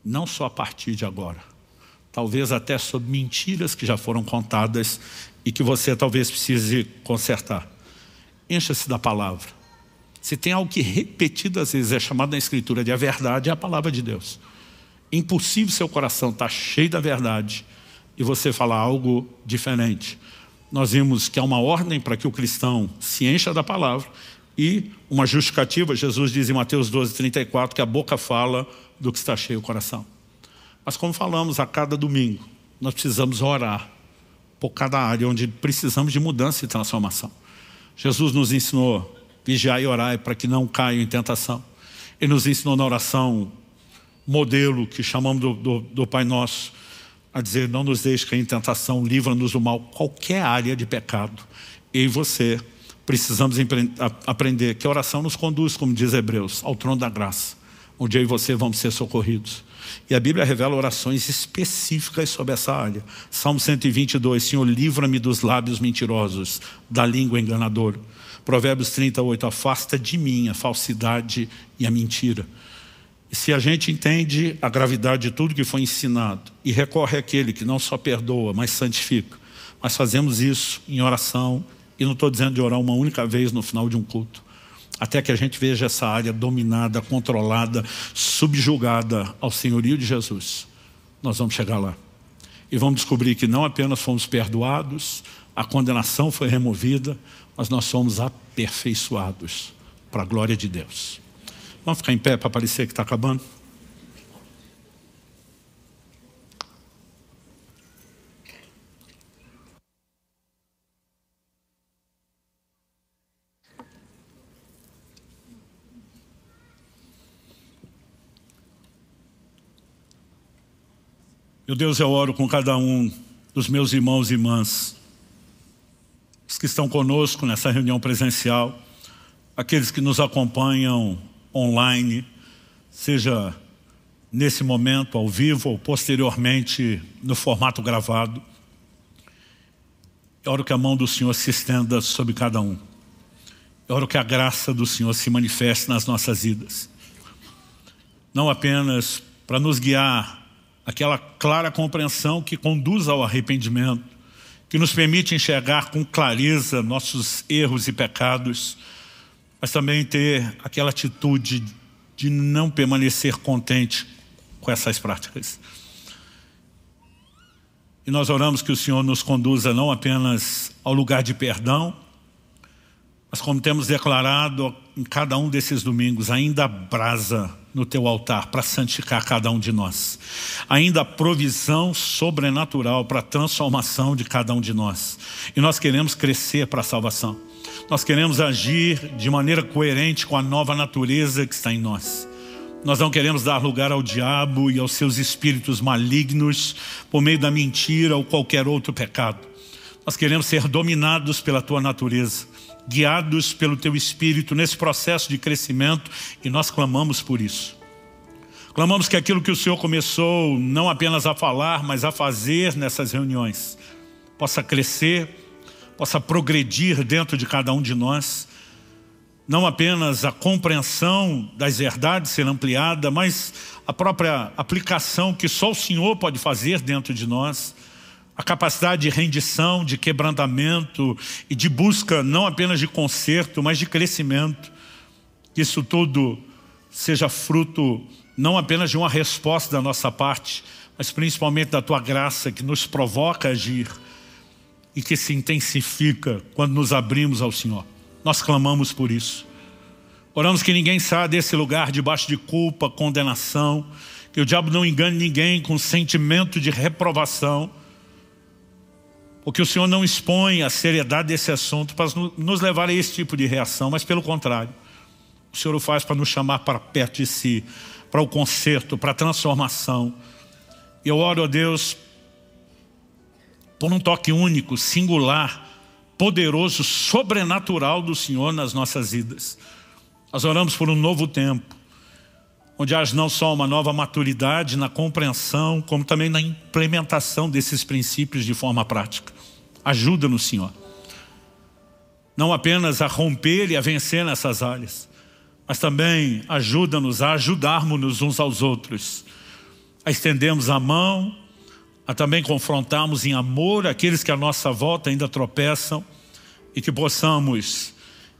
Não só a partir de agora. Talvez até sobre mentiras que já foram contadas e que você talvez precise consertar. Encha-se da palavra. Se tem algo que repetidas vezes é chamado na Escritura de a verdade, é a palavra de Deus. Impossível seu coração estar cheio da verdade e você falar algo diferente. Nós vimos que há uma ordem para que o cristão se encha da palavra e uma justificativa. Jesus diz em Mateus 12:34 que a boca fala do que está cheio o coração. Mas como falamos a cada domingo, nós precisamos orar por cada área onde precisamos de mudança e transformação. Jesus nos ensinou, vigiai e orai para que não caiam em tentação. Ele nos ensinou na oração modelo que chamamos do Pai Nosso, a dizer: não nos deixe cair em tentação, livra-nos do mal. Qualquer área de pecado, eu e você precisamos aprender que a oração nos conduz, como diz Hebreus, ao trono da graça, onde eu e você vamos ser socorridos. E a Bíblia revela orações específicas sobre essa área. Salmo 122, Senhor, livra-me dos lábios mentirosos, da língua enganadora. Provérbios 38, afasta de mim a falsidade e a mentira. E se a gente entende a gravidade de tudo que foi ensinado e recorre àquele que não só perdoa, mas santifica, mas fazemos isso em oração, e não estou dizendo de orar uma única vez no final de um culto, até que a gente veja essa área dominada, controlada, subjugada ao senhorio de Jesus, nós vamos chegar lá. E vamos descobrir que não apenas fomos perdoados, a condenação foi removida, mas nós somos aperfeiçoados para a glória de Deus. Vamos ficar em pé para parecer que está acabando? Meu Deus, eu oro com cada um dos meus irmãos e irmãs, os que estão conosco nessa reunião presencial, aqueles que nos acompanham online, seja nesse momento ao vivo ou posteriormente no formato gravado. Eu oro que a mão do Senhor se estenda sobre cada um. Eu oro que a graça do Senhor se manifeste nas nossas vidas, não apenas para nos guiar aquela clara compreensão que conduz ao arrependimento, que nos permite enxergar com clareza nossos erros e pecados, mas também ter aquela atitude de não permanecer contente com essas práticas. E nós oramos que o Senhor nos conduza não apenas ao lugar de perdão, mas como temos declarado em cada um desses domingos, ainda a brasa no teu altar para santificar cada um de nós. Ainda a provisão sobrenatural para a transformação de cada um de nós. E nós queremos crescer para a salvação. Nós queremos agir de maneira coerente com a nova natureza que está em nós. Nós não queremos dar lugar ao diabo e aos seus espíritos malignos por meio da mentira ou qualquer outro pecado. Nós queremos ser dominados pela tua natureza, guiados pelo teu Espírito nesse processo de crescimento, e nós clamamos por isso. Clamamos que aquilo que o Senhor começou não apenas a falar, mas a fazer nessas reuniões, possa crescer, possa progredir dentro de cada um de nós. Não apenas a compreensão das verdades ser ampliada, mas a própria aplicação que só o Senhor pode fazer dentro de nós. A capacidade de rendição, de quebrantamento e de busca não apenas de conserto, mas de crescimento. Que isso tudo seja fruto não apenas de uma resposta da nossa parte, mas principalmente da tua graça que nos provoca a agir e que se intensifica quando nos abrimos ao Senhor. Nós clamamos por isso. Oramos que ninguém saia desse lugar debaixo de culpa, condenação, que o diabo não engane ninguém com sentimento de reprovação, porque o Senhor não expõe a seriedade desse assunto para nos levar a esse tipo de reação, mas pelo contrário, o Senhor o faz para nos chamar para perto de si, para o conserto, para a transformação. E eu oro a Deus por um toque único, singular, poderoso, sobrenatural do Senhor nas nossas vidas. Nós oramos por um novo tempo, onde haja não só uma nova maturidade na compreensão, como também na implementação desses princípios de forma prática. Ajuda-nos, Senhor. Não apenas a romper e a vencer nessas áreas, mas também ajuda-nos a ajudarmos-nos uns aos outros, a estendermos a mão, a também confrontarmos em amor aqueles que à nossa volta ainda tropeçam, e que possamos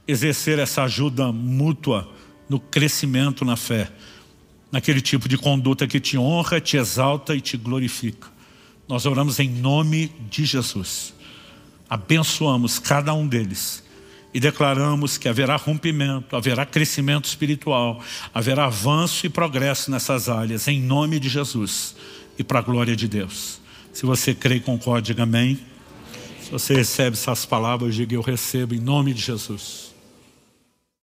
exercer essa ajuda mútua no crescimento na fé, naquele tipo de conduta que te honra, te exalta e te glorifica. Nós oramos em nome de Jesus. Abençoamos cada um deles e declaramos que haverá rompimento, haverá crescimento espiritual, haverá avanço e progresso nessas áreas, em nome de Jesus e para a glória de Deus. Se você crê e concorda, diga amém. Se você recebe essas palavras, diga eu recebo em nome de Jesus.